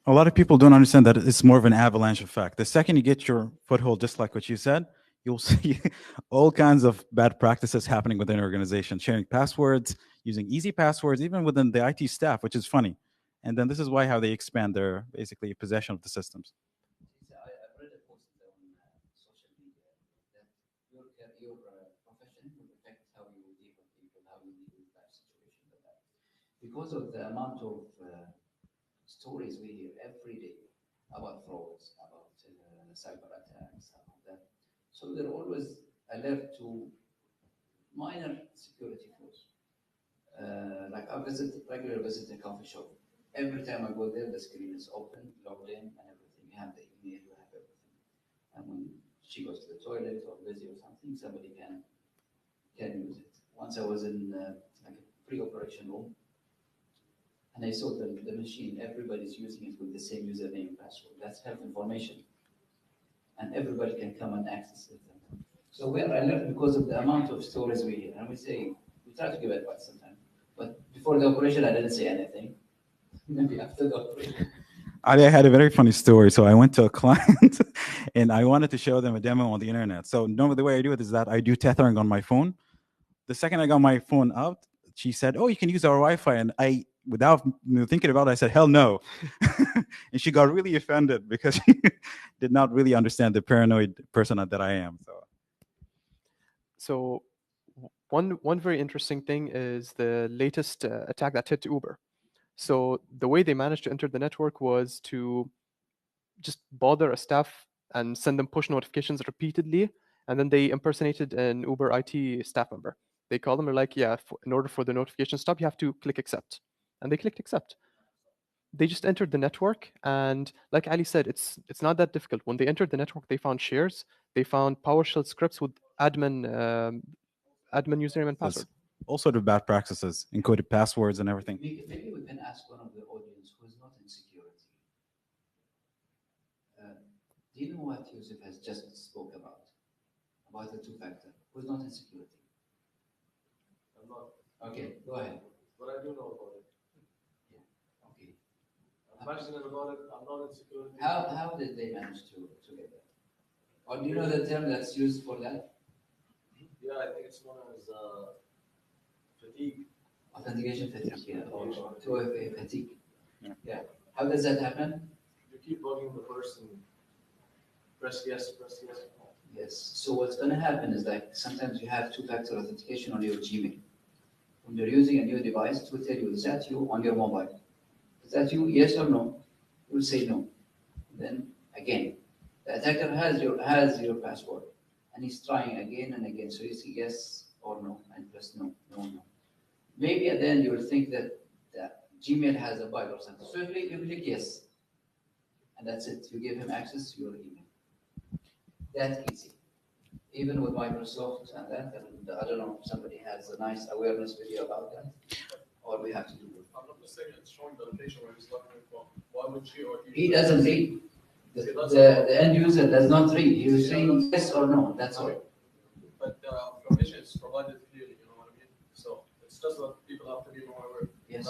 A lot of people don't understand that it's more of an avalanche effect. The second you get your foothold, just like what you said, you'll see all kinds of bad practices happening within an organization, sharing passwords, using easy passwords, even within the IT staff, which is funny. And then this is why how they expand their basically possession of the systems. I've read a post on social media that your profession will affect how you deal with people, how you deal with that situation. Because of the amount of stories we hear every day about frauds, about cyber attacks, about that. So they're always alert to minor security flaws. Like regularly visit a coffee shop. Every time I go there, the screen is open, logged in, and everything. You have the email, you have everything. And when she goes to the toilet or busy or something, somebody can use it. Once I was in like a pre-operation room, and I saw the machine, everybody's using it with the same username and password. That's health information. And everybody can come and access it. So we are alert because of the amount of stories we hear. And we try to give advice sometimes. But before the operation, I didn't say anything. Maybe after the operation. I had a very funny story. So I went to a client and I wanted to show them a demo on the internet. So normally the way I do it is that I do tethering on my phone. The second I got my phone out, she said, "Oh, you can use our Wi-Fi." And I, without thinking about it, I said, "Hell no." And she got really offended because she did not really understand the paranoid person that I am. So one very interesting thing is the latest attack that hit Uber. So the way they managed to enter the network was to just bother a staff and send them push notifications repeatedly, and then they impersonated an Uber IT staff member. They called them, they're like, yeah, in order for the notification to stop, you have to click accept. And they clicked accept. They just entered the network, and like Ali said, it's not that difficult. When they entered the network, they found shares, they found PowerShell scripts with admin username and password. All sort of bad practices, encoded passwords and everything. Maybe we can ask one of the audience who is not in security. Do you know what Yusuf has just spoke about the two-factor? Who's not in security? I'm not. Okay, go ahead. But I do know about it. Yeah. Okay. I'm passionate about it. I'm not in security. How did they manage to get that? Or do you know the term that's used for that? Yeah, I think it's known as fatigue. Authentication fatigue, yeah, or 2FA fatigue. Yeah. How does that happen? You keep bugging the person. Press yes, press yes. Yes. So what's going to happen is like sometimes you have two-factor authentication on your Gmail. When you're using a new device, it will tell you, is that you on your mobile? Is that you, yes or no? You will say no. Then again, the attacker has your password, and he's trying again and again. So you say yes or no, and press no, no, no. Maybe at the end you will think that Gmail has a bug or something. So you click yes, and that's it. You give him access to your email. That easy. Even with Microsoft and that, and I don't know if somebody has a nice awareness video about that, or we have to do it. I'm not mistaken, it's showing the location where he's looking from. Why would she or he doesn't read? The end user does not read. He was saying yes or no, that's all. But the information is provided clearly, you know what I mean? So it's just that people have to be more aware. Yes.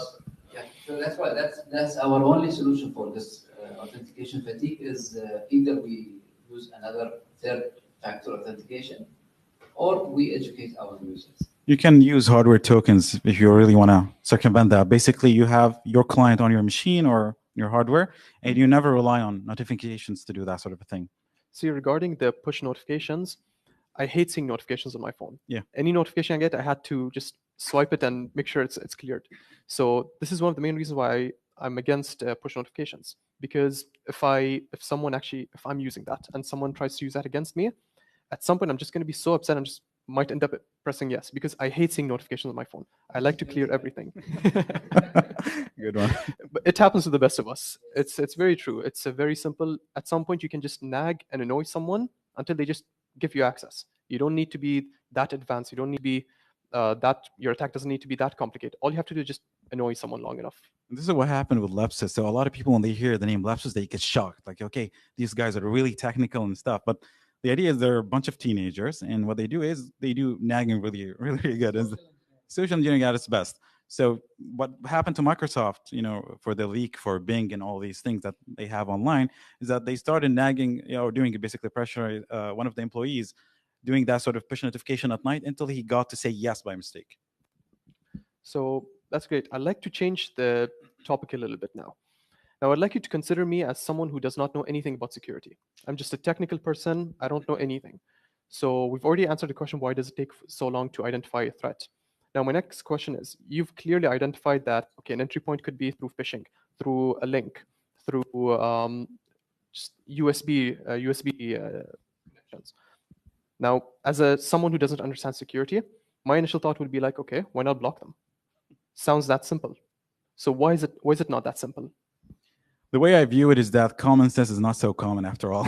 Yeah. So that's why that's our only solution for this authentication fatigue is either we use another third factor authentication, or we educate our users. You can use hardware tokens if you really want to circumvent that. Basically, you have your client on your machine or your hardware, and you never rely on notifications to do that sort of a thing. See, regarding the push notifications, I hate seeing notifications on my phone. Yeah. Any notification I get, I had to just swipe it and make sure it's cleared. So this is one of the main reasons why I'm against push notifications, because if I'm using that and someone tries to use that against me, at some point I'm just going to be so upset and just might end up pressing yes, because I hate seeing notifications on my phone. I like to clear everything. Good one. But it happens to the best of us. It's very true. It's a very simple. At some point, you can just nag and annoy someone until they just give you access. You don't need to be that advanced. You don't need to be your attack doesn't need to be that complicated. All you have to do is just annoy someone long enough. This is what happened with Lepsis. So a lot of people, when they hear the name Lepsis, they get shocked. Like, okay, these guys are really technical and stuff. But the idea is they're a bunch of teenagers, and what they do is they do nagging really, really, really good. Social engineering at its best. So what happened to Microsoft, for the leak for Bing and all these things that they have online, is that they started nagging, doing basically pressure one of the employees, doing that sort of push notification at night until he got to say yes by mistake. So that's great. I'd like to change the topic a little bit now. Now, I'd like you to consider me as someone who does not know anything about security. I'm just a technical person. I don't know anything. So we've already answered the question, why does it take so long to identify a threat? Now, my next question is, you've clearly identified that, okay, an entry point could be through phishing, through a link, through just USB connections. Now, as someone who doesn't understand security, my initial thought would be like, okay, why not block them? Sounds that simple. So why is it not that simple? The way I view it is that common sense is not so common after all.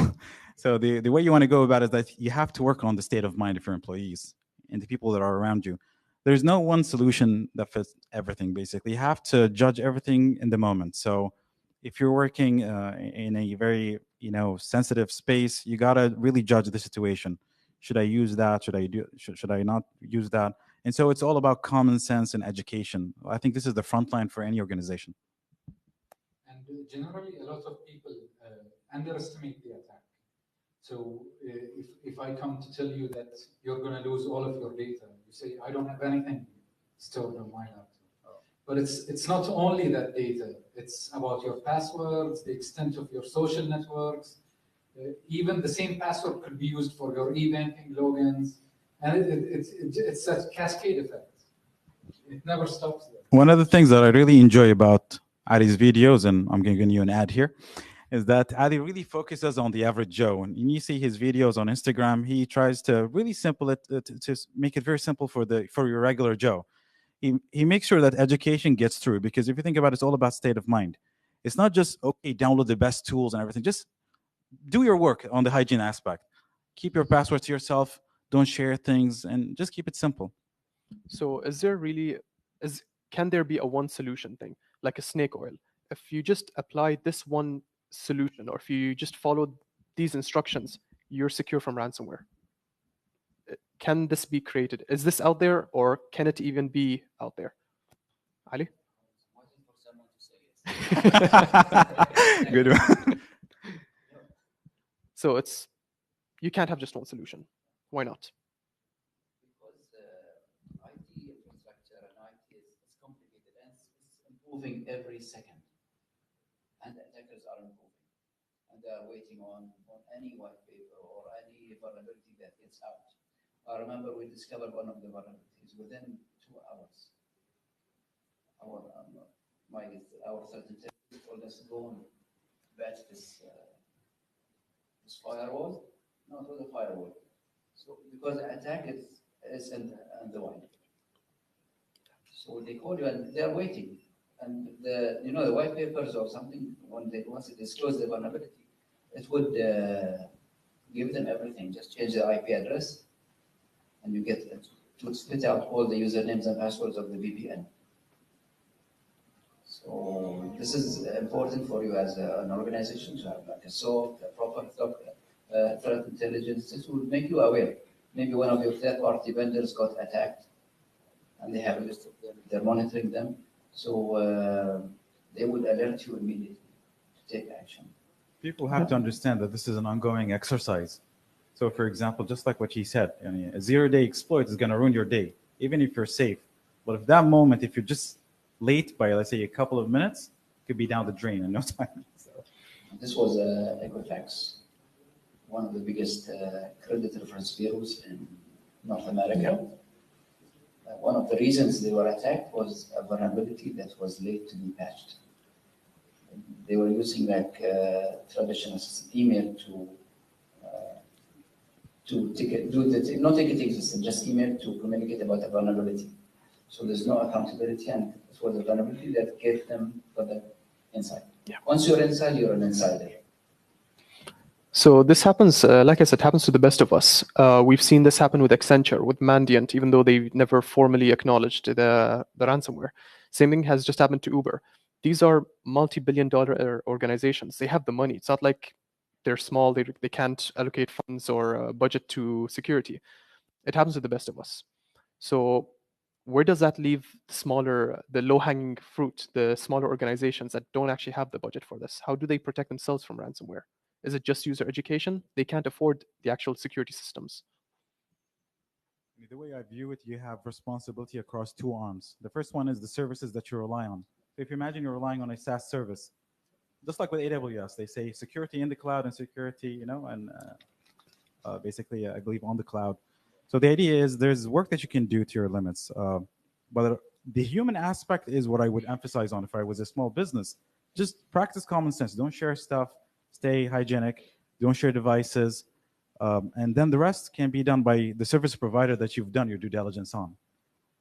So the way you want to go about it is that you have to work on the state of mind of your employees and the people that are around you. There's no one solution that fits everything, basically. You have to judge everything in the moment. So if you're working in a very sensitive space, you got to really judge the situation. Should I use that? Should I not use that? And so it's all about common sense and education. I think this is the front line for any organization. And generally, a lot of people underestimate the attack. So if I come to tell you that you're going to lose all of your data, you say, I don't have anything stored on my laptop. But it's not only that data. It's about your passwords, the extent of your social networks. Even the same password could be used for your e-banking logins. And it's a cascade effect. It never stops there. One of the things that I really enjoy about Adi's videos, and I'm giving you an ad here, is that Adi really focuses on the average Joe. And you see his videos on Instagram, he tries to really simple it, to make it very simple for your regular Joe. He makes sure that education gets through, because if you think about it, it's all about state of mind. It's not just, okay, download the best tools and everything. Just do your work on the hygiene aspect. Keep your passwords to yourself. Don't share things, and just keep it simple. So can there be a one solution thing, like a snake oil? If you just apply this one solution, or if you just follow these instructions, you're secure from ransomware. Can this be created? Is this out there, or can it even be out there? Ali? Waiting for someone to say yes. Good one. So you can't have just one solution. Why not? Because IT infrastructure and IT is complicated and it's improving every second. And the attackers are improving. And they are waiting on any white paper or any vulnerability that gets out. I remember we discovered one of the vulnerabilities within 2 hours. Our threat intelligence told us, go and batch this firewall. No, it was a firewall. So because the attack is in the wild. So they call you and they're waiting. And the white papers or something, once they disclose the vulnerability, it would give them everything. Just change the IP address, and you get it to split out all the usernames and passwords of the VPN. So this is important for you as an organization to have like a SOC, a proper threat intelligence. This will make you aware. Maybe one of your third-party vendors got attacked, and they have a list of them. They're monitoring them, so they would alert you immediately to take action. People have to understand that this is an ongoing exercise. So, for example, just like what he said, a 0-day exploit is going to ruin your day, even if you're safe. But if that moment, if you're just late by, let's say, a couple of minutes, it could be down the drain in no time. So. This was Equifax, one of the biggest credit reference bureaus in North America. One of the reasons they were attacked was a vulnerability that was late to be patched. They were using like traditional email to no ticketing system, just email to communicate about a vulnerability. So there's no accountability, and it was a vulnerability that gave them further insight. Yeah. Once you're inside, you're an insider. So this happens, like I said, happens to the best of us. We've seen this happen with Accenture, with Mandiant, even though they never formally acknowledged the ransomware. Same thing has just happened to Uber. These are multi-billion-dollar organizations. They have the money. It's not like they're small. They can't allocate funds or budget to security. It happens to the best of us. So where does that leave the low-hanging fruit, the smaller organizations that don't actually have the budget for this? How do they protect themselves from ransomware? Is it just user education? They can't afford the actual security systems. The way I view it, you have responsibility across two arms. The first one is the services that you rely on. So if you imagine you're relying on a SaaS service, just like with AWS, they say security in the cloud and security, and basically, I believe on the cloud. So the idea is there's work that you can do to your limits. But the human aspect is what I would emphasize on if I was a small business. Just practice common sense. Don't share stuff. Stay hygienic. Don't share devices. And then the rest can be done by the service provider that you've done your due diligence on.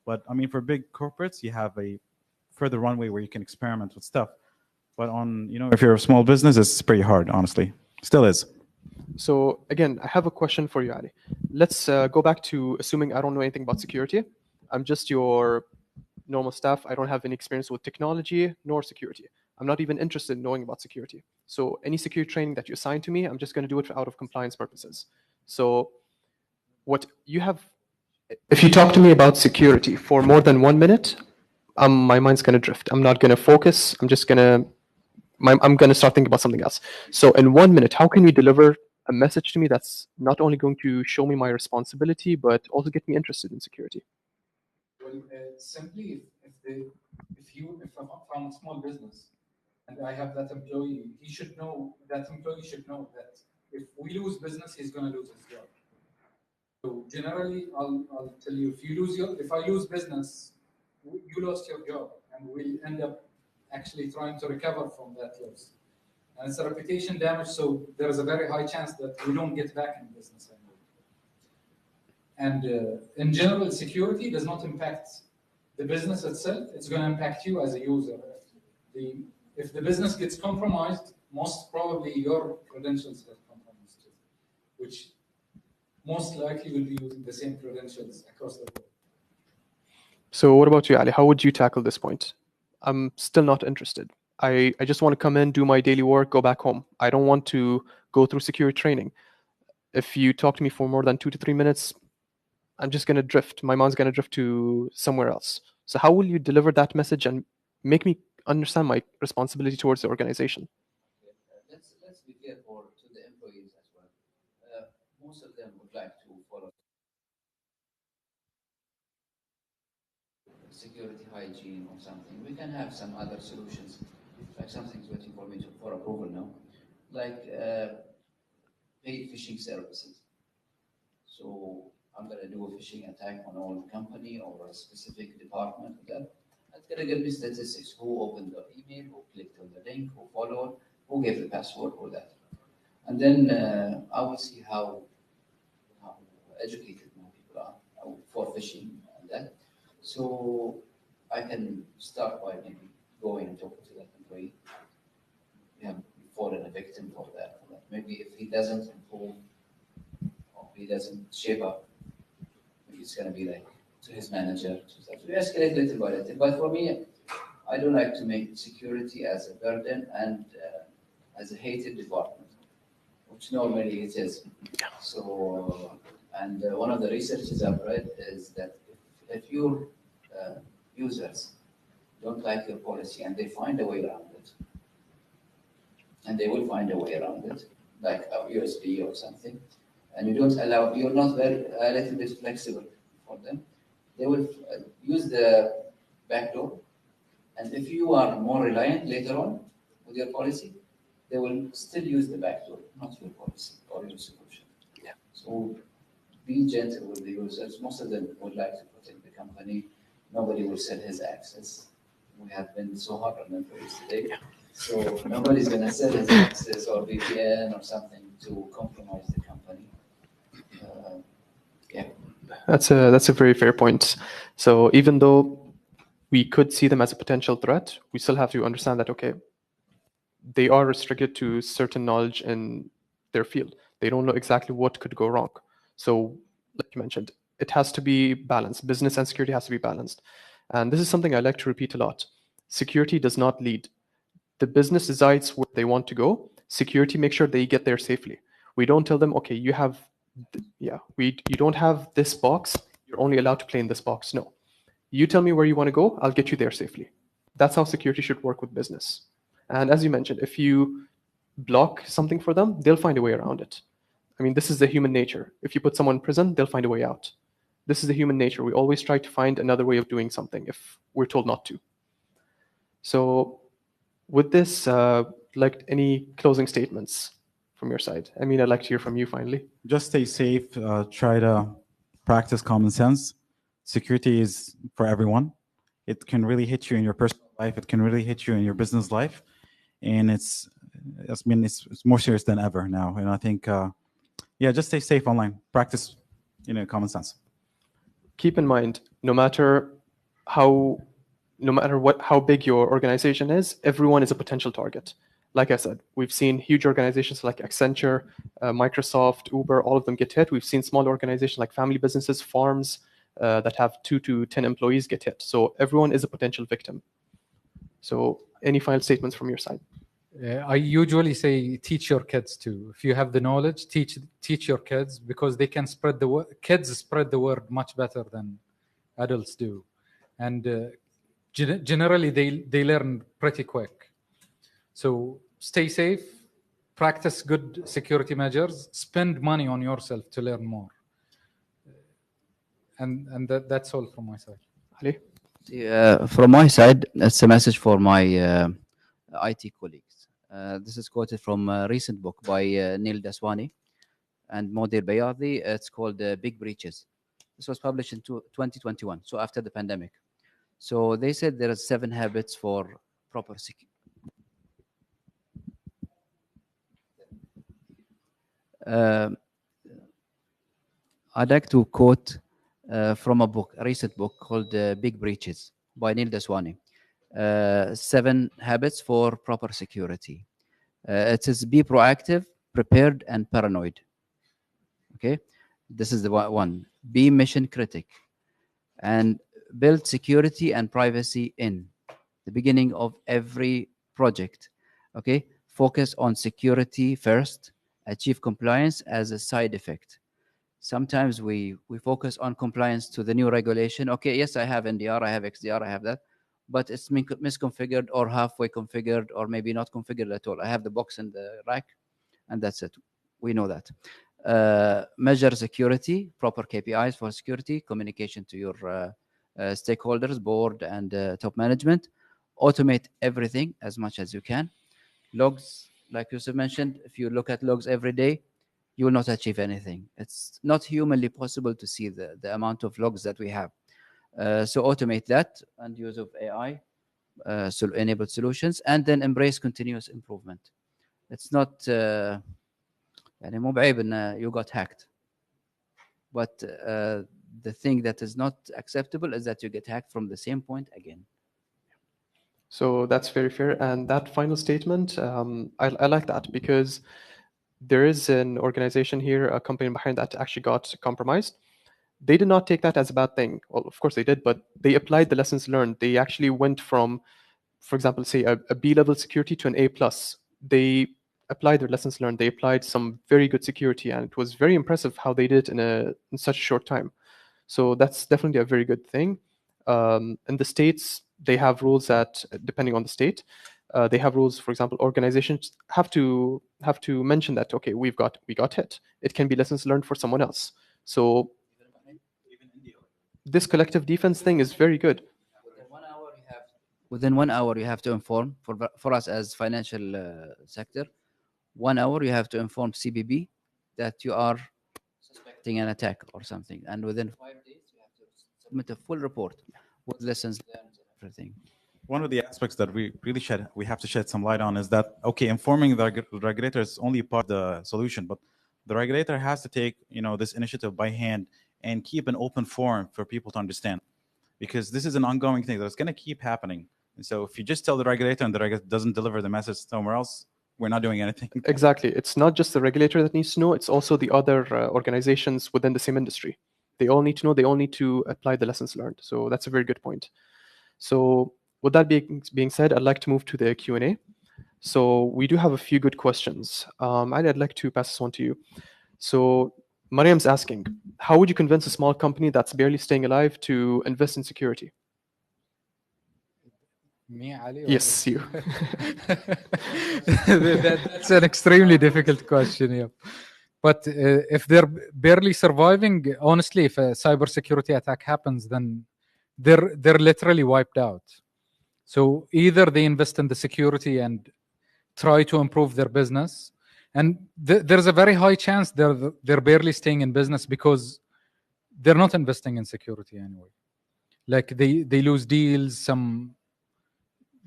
But I mean, for big corporates, you have a further runway where you can experiment with stuff. But if you're a small business, it's pretty hard, honestly. Still is. So again, I have a question for you, Ali. Let's go back to assuming I don't know anything about security. I'm just your normal staff. I don't have any experience with technology nor security. I'm not even interested in knowing about security. So any security training that you assign to me, I'm just going to do it out of compliance purposes. So what you have, if you talk to me about security for more than 1 minute, my mind's going to drift. I'm not going to focus. I'm going to start thinking about something else. So in 1 minute, how can you deliver a message to me that's not only going to show me my responsibility, but also get me interested in security? Well, simply if I'm a small business and I have that employee, that employee should know that if we lose business, he's going to lose his job. So generally, I'll tell you, if I lose business, you lost your job, and we'll end up actually trying to recover from that loss. And it's a reputation damage, so there is a very high chance that we don't get back in business anymore. And in general, security does not impact the business itself. It's going to impact you as a user. If the business gets compromised, most probably your credentials get compromised too, which most likely will be using the same credentials across the board. So what about you, Ali? How would you tackle this point? I'm still not interested. I just want to come in, do my daily work, go back home. I don't want to go through security training. If you talk to me for more than 2 to 3 minutes, I'm just going to drift. My mind's going to drift to somewhere else. So how will you deliver that message and make me understand my responsibility towards the organization? Let's be careful to the employees as well. Most of them would like to follow security hygiene or something. We can have some other solutions, like something's waiting for me for approval now, like paid phishing services. So I'm going to do a phishing attack on all company or a specific department. That's going to give me statistics: who opened the email, who clicked on the link, who followed, who gave the password, all that. And then I will see how educated my people are for phishing and that. So I can start by maybe going and talking to that employee. Fallen a victim for that. Maybe if he doesn't improve or he doesn't shape up, maybe it's going to be like to his manager. So we escalate little by little. But for me, I don't like to make security as a burden and as a hated department, which normally it is. So, and one of the researches I've read is that if your users don't like your policy and they find a way around it, and they will find a way around it, like a USB or something, and you're not very a little bit flexible for them, they will use the backdoor. And if you are more reliant later on with your policy, they will still use the backdoor, not your policy or your solution. Yeah. So be gentle with the users. Most of them would like to protect the company. Nobody will sell his access. We have been so hard on employees today. Yeah. So nobody's going to sell his access or VPN or something to compromise the company. Yeah. That's a very fair point. So even though we could see them as a potential threat, we still have to understand that, okay, they are restricted to certain knowledge in their field. They don't know exactly what could go wrong. So like you mentioned, it has to be balanced. Business and security has to be balanced. And this is something I like to repeat a lot. Security does not lead. The business decides where they want to go. Security makes sure they get there safely. We don't tell them, okay, you don't have this box. You're only allowed to play in this box. No. You tell me where you want to go, I'll get you there safely. That's how security should work with business. And as you mentioned, if you block something for them, they'll find a way around it. I mean, this is the human nature. If you put someone in prison, they'll find a way out. This is the human nature. We always try to find another way of doing something if we're told not to. So with this, like any closing statements from your side? I mean, I'd like to hear from you finally. Just stay safe. Try to practice common sense. Security is for everyone. It can really hit you in your personal life. It can really hit you in your business life, and it's more serious than ever now. And I think, yeah, just stay safe online. Practice, common sense. Keep in mind, no matter how big your organization is, everyone is a potential target. Like I said, we've seen huge organizations like Accenture, Microsoft, Uber, all of them get hit. We've seen small organizations like family businesses, farms that have 2 to 10 employees get hit. So everyone is a potential victim. So any final statements from your side? I usually say teach your kids too. If you have the knowledge, teach your kids, because they can spread the word. Kids spread the word much better than adults do, and generally they learn pretty quick. So stay safe, practice good security measures, spend money on yourself to learn more, and that's all from my side. Ali? From my side, it's a message for my IT colleagues. This is quoted from a recent book by Neil Daswani and Modir Bayadi. It's called Big Breaches. This was published in 2021, so after the pandemic. So they said there are 7 habits for proper security. I'd like to quote from a recent book called Big Breaches by Neil Daswani. 7 habits for proper security. It says be proactive, prepared, and paranoid. Okay, this is the one. Be mission critic, and build security and privacy in the beginning of every project. Okay, focus on security first, achieve compliance as a side effect. Sometimes we focus on compliance to the new regulation. Okay, yes, I have NDR, I have XDR, I have that, but it's misconfigured or halfway configured or maybe not configured at all. I have the box in the rack and that's it. We know that. Measure security, proper KPIs for security, communication to your stakeholders, board, and top management. Automate everything as much as you can. Logs, like Yusuf mentioned, if you look at logs every day, you will not achieve anything. It's not humanly possible to see the amount of logs that we have. So automate that and use of AI, enabled solutions, and then embrace continuous improvement. It's not, مو بعيب إن you got hacked. But the thing that is not acceptable is that you get hacked from the same point again. So that's very fair. And that final statement, I like that, because there is an organization here, a company behind that actually got compromised. They did not take that as a bad thing. Well, of course they did, but they applied the lessons learned. They actually went from, for example, say a B-level security to an A+. They applied their lessons learned. They applied some very good security, and it was very impressive how they did in such a short time. So that's definitely a very good thing. In the States, they have rules that, depending on the state, they have rules. For example, organizations have to mention that, okay, we got hit. It can be lessons learned for someone else. So this collective defense thing is very good. Within 1 hour, you have to inform, for us as financial sector, 1 hour you have to inform CBB that you are suspecting an attack or something, and within 5 days you have to submit a full report with lessons learned and everything. One of the aspects that we have to shed some light on is that, okay, informing the regulator is only part of the solution, but the regulator has to take this initiative by hand and keep an open forum for people to understand, because this is an ongoing thing that's going to keep happening. And so if you just tell the regulator and the regulator doesn't deliver the message somewhere else, we're not doing anything. Exactly. It's not just the regulator that needs to know, it's also the other organizations within the same industry. They all need to know, they all need to apply the lessons learned. So that's a very good point. So with that being said, I'd like to move to the Q&A. So we do have a few good questions. I'd like to pass this on to you. So Mariam's asking, how would you convince a small company that's barely staying alive to invest in security? Me, Ali? Yes, you. That's an extremely difficult question. Yeah. But if they're barely surviving, honestly, if a cybersecurity attack happens, then they're literally wiped out. So either they invest in the security and try to improve their business, and there's a very high chance they're barely staying in business because they're not investing in security anyway. Like they lose deals.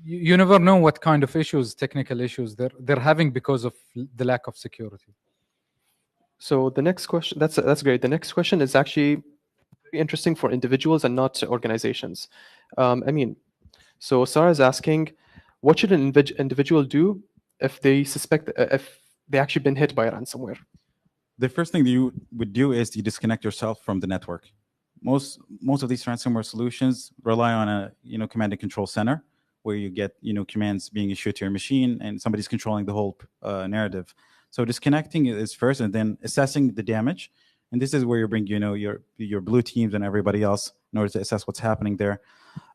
You never know what kind of issues, technical issues they're having because of the lack of security. So the next question, that's great. The next question is actually very interesting for individuals and not organizations. I mean, so Sarah is asking, what should an individual do if they suspect, if they actually been hit by a ransomware? The first thing that you would do is you disconnect yourself from the network. Most of these ransomware solutions rely on a command and control center where you get commands being issued to your machine and somebody's controlling the whole narrative. So disconnecting is first, and then assessing the damage. And this is where you bring your blue teams and everybody else in order to assess what's happening there.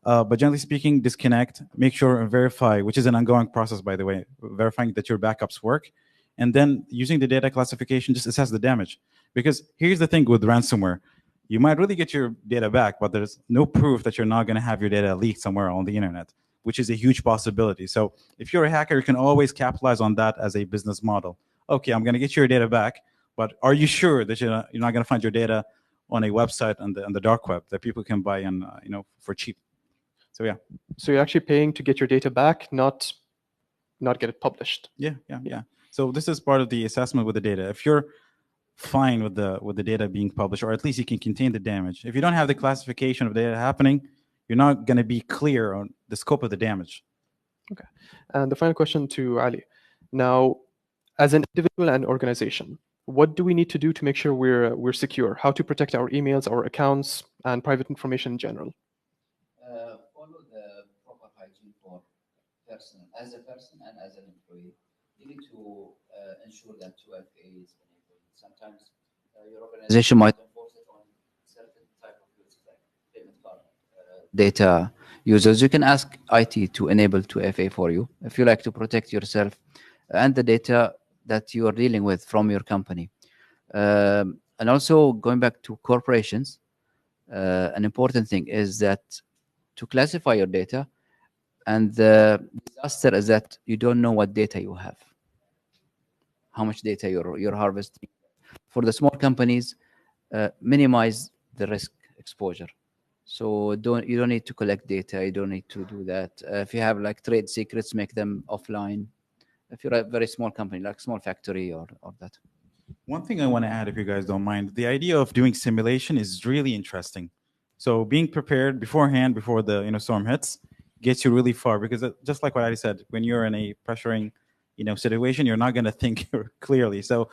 But generally speaking, disconnect, make sure and verify, which is an ongoing process, by the way, verifying that your backups work. And then using the data classification, just assess the damage. Because here's the thing with ransomware. You might really get your data back, but there's no proof that you're not going to have your data leaked somewhere on the internet, which is a huge possibility. So if you're a hacker, you can always capitalize on that as a business model. Okay, I'm going to get your data back, but are you sure that you're not going to find your data on a website on the dark web that people can buy and for cheap? So yeah. So you're actually paying to get your data back, not get it published. Yeah. So this is part of the assessment with the data. If you're fine with the data being published, or at least you can contain the damage. If you don't have the classification of data happening, you're not going to be clear on the scope of the damage. Okay. And the final question to Ali. Now, as an individual and organization, what do we need to do to make sure we're secure? How to protect our emails, our accounts, and private information in general? Follow the proper hygiene for person, as a person and as an employee. You need to ensure that 2FA is enabled. Sometimes your organization might enforce it on certain type of users, like payment card data users. You can ask IT to enable 2FA for you if you like to protect yourself and the data that you are dealing with from your company. And also going back to corporations, an important thing is that to classify your data, and the disaster is that you don't know what data you have, how much data you're harvesting. For the small companies, minimize the risk exposure. So you don't need to collect data. You don't need to do that. If you have like trade secrets, make them offline. If you're a very small company, like small factory or that. One thing I want to add, if you guys don't mind, the idea of doing simulation is really interesting. So being prepared beforehand, before the storm hits, gets you really far, because just like what I said, when you're in a pressuring situation, you're not going to think clearly. So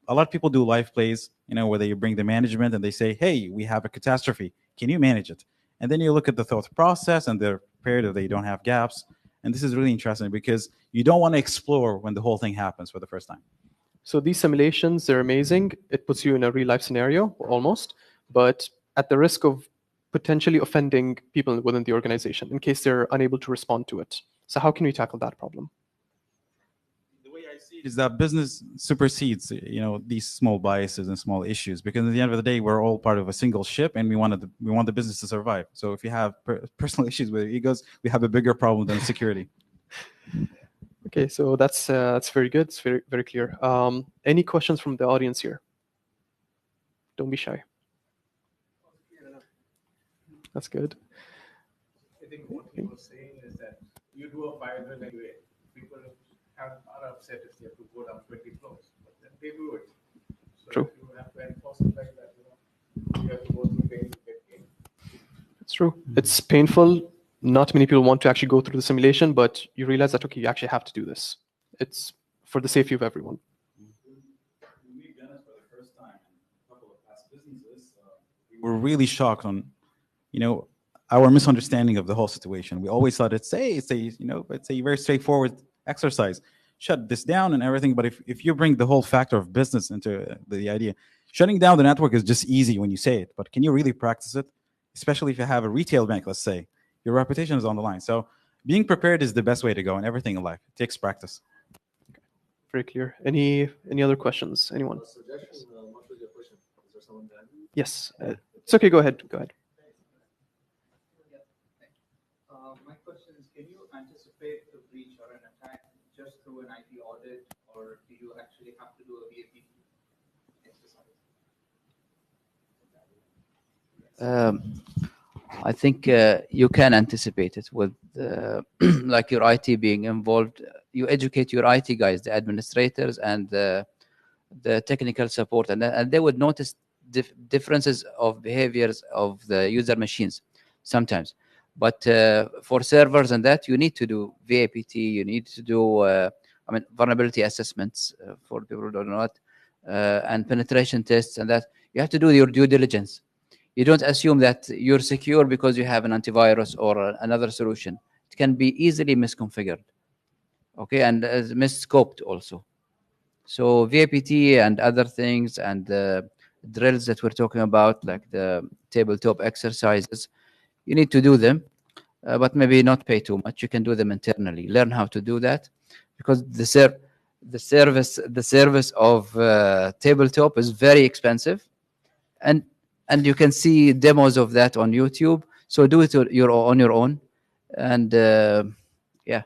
a lot of people do live plays, where they bring the management and they say, hey, we have a catastrophe. Can you manage it? And then you look at the thought process and they're prepared if they don't have gaps. And this is really interesting because you don't want to explore when the whole thing happens for the first time. So these simulations, they're amazing. It puts you in a real life scenario, almost, but at the risk of potentially offending people within the organization in case they're unable to respond to it. So how can we tackle that problem? The way I see it is that business supersedes, these small biases and small issues, because at the end of the day, we're all part of a single ship, and we want the business to survive. So if you have personal issues with egos, we have a bigger problem than security. Okay, so that's very good. It's very, very clear. Any questions from the audience here? Don't be shy. That's good. I think what he was saying is that you do a fire drill anyway. People are upset if they have to go down 20 floors, but then they do it. So True. If you have to enforce it like that, you have to go through pain to get gain. It's true. It's painful. Not many people want to actually go through the simulation, but you realize that, okay, you actually have to do this. It's for the safety of everyone. We've done it for the first time in a couple of past businesses. We were really shocked on, our misunderstanding of the whole situation. We always thought it's a very straightforward exercise. Shut this down and everything. But if you bring the whole factor of business into the idea, shutting down the network is just easy when you say it. But can you really practice it? Especially if you have a retail bank, let's say. Your reputation is on the line. So being prepared is the best way to go in everything in life. It takes practice. Very clear. Any other questions? Anyone? Suggestion, what was your question? Is there someone there? Yes. It's okay. Go ahead. Go ahead. My question is, can you anticipate the breach or an attack just through an IT audit, or do you actually have to do a VAPT exercise? I think you can anticipate it with like your IT being involved. You educate your IT guys, the administrators and the technical support, and they would notice differences of behaviors of the user machines sometimes. But for servers and that, you need to do VAPT, you need to do vulnerability assessments for people who don't know it, and penetration tests, and that you have to do your due diligence. You don't assume that you're secure because you have an antivirus or another solution. It can be easily misconfigured, okay, and misscoped also. So VAPT and other things and the drills that we're talking about, like the tabletop exercises, you need to do them, but maybe not pay too much. You can do them internally. Learn how to do that, because the service of tabletop is very expensive, and you can see demos of that on YouTube. So do it on your own, and yeah.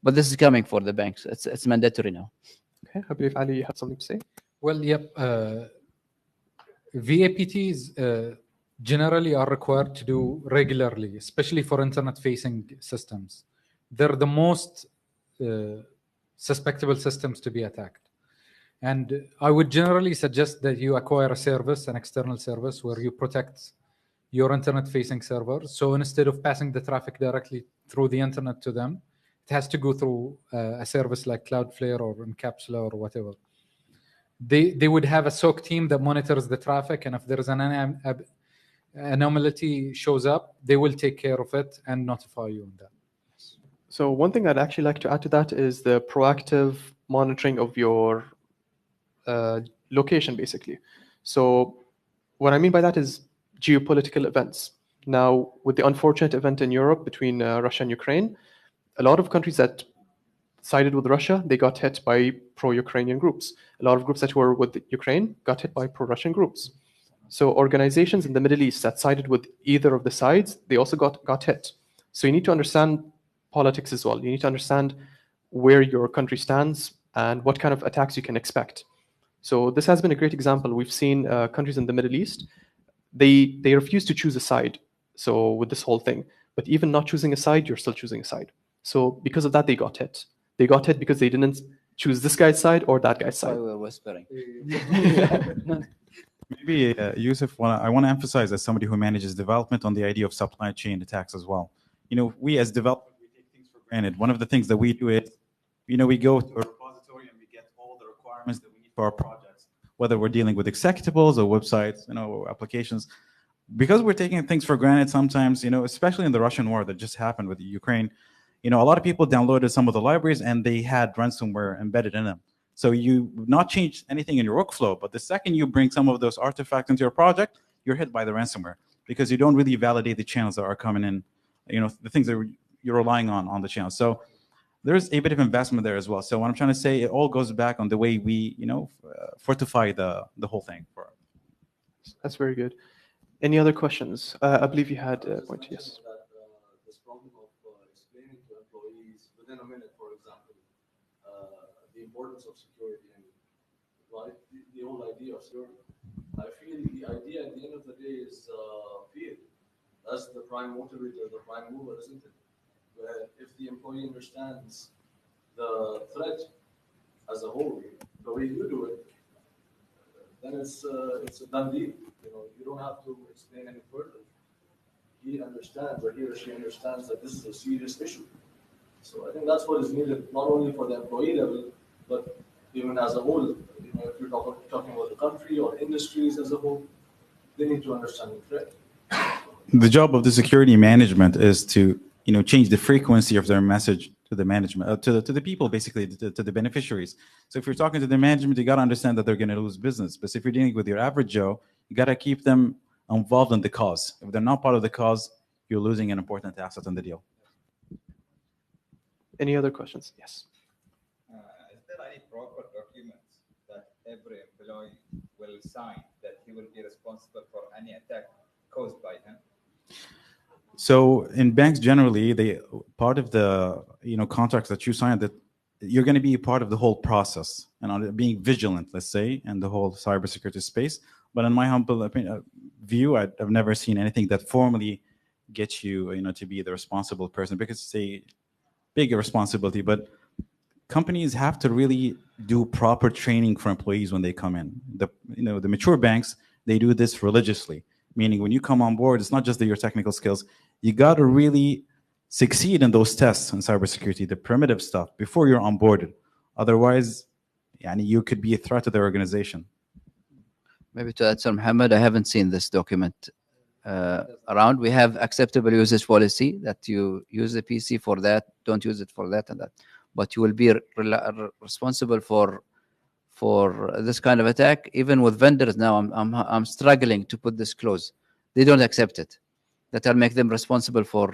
But this is coming for the banks. It's mandatory now. Okay. I believe Ali, you have something to say. Well, yep. VAPTs generally are required to do regularly, especially for internet-facing systems. They're the most susceptible systems to be attacked. And I would generally suggest that you acquire a service, an external service, where you protect your internet-facing servers. So instead of passing the traffic directly through the internet to them, it has to go through a service like Cloudflare or Encapsula or whatever. They would have a SOC team that monitors the traffic, and if there is an anomaly shows up, they will take care of it and notify you on that. So one thing I'd actually like to add to that is the proactive monitoring of your location, basically. So what I mean by that is geopolitical events. Now, with the unfortunate event in Europe between Russia and Ukraine, a lot of countries that sided with Russia, they got hit by pro-Ukrainian groups. A lot of groups that were with Ukraine got hit by pro-Russian groups. So organizations in the Middle East that sided with either of the sides, they also got hit. So you need to understand politics as well. You need to understand where your country stands and what kind of attacks you can expect. So this has been a great example. We've seen countries in the Middle East, they refuse to choose a side. So with this whole thing, but even not choosing a side, you're still choosing a side. So because of that, they got hit. They got hit because they didn't choose this guy's side or that guy's side. That's why we're whispering. Maybe, Yusuf, I want to emphasize as somebody who manages development on the idea of supply chain attacks as well. You know, we as developers, we take things for granted. One of the things that we do is, you know, we go to a repository and we get all the requirements that we need for our projects, whether we're dealing with executables or websites, you know, or applications. Because we're taking things for granted sometimes, you know, especially in the Russian war that just happened with Ukraine, you know, a lot of people downloaded some of the libraries and they had ransomware embedded in them. So you not change anything in your workflow, but the second you bring some of those artifacts into your project, you're hit by the ransomware because you don't really validate the channels that are coming in, you know, the things that you're relying on the channel. So there's a bit of investment there as well. So what I'm trying to say, it all goes back on the way we, you know, fortify the whole thing. That's very good. Any other questions? I believe you had a point. Yes. This problem of explaining to employees within a minute, for example, the importance of security and right, the whole idea of security. I feel the idea at the end of the day is fear. That's the prime motivator, the prime mover, isn't it? Where if the employee understands the threat as a whole, the way you do it, then it's a done deal. You know, you don't have to explain any further. He understands, or he or she understands that this is a serious issue. So I think that's what is needed, not only for the employee level, but even as a whole. You know, if you're talking about the country or industries as a whole, they need to understand the threat. The job of the security management is to, you know, change the frequency of their message to the management, to the people, basically, to the beneficiaries. So if you're talking to the management, you got to understand that they're going to lose business. But if you're dealing with your average Joe, you got to keep them involved in the cause. If they're not part of the cause, you're losing an important asset in the deal. Any other questions? Yes. Is there any proper documents that every employee will sign that he will be responsible for any attack caused by him? So in banks generally, they part of the contracts that you sign that you're going to be part of the whole process and on being vigilant, let's say, in the whole cybersecurity space. But in my humble view, I've never seen anything that formally gets you, to be the responsible person, because it's a big responsibility. But companies have to really do proper training for employees when they come in. The mature banks, they do this religiously, meaning when you come on board, it's not just your technical skills. You got to really succeed in those tests in cybersecurity, the primitive stuff, before you're onboarded. Otherwise, you could be a threat to their organization. Maybe to add, Sir Muhammad, I haven't seen this document around. We have acceptable usage policy that you use the PC for that, don't use it for that and that. But you will be responsible for this kind of attack. Even with vendors now, I'm struggling to put this clause. They don't accept it. That'll make them responsible for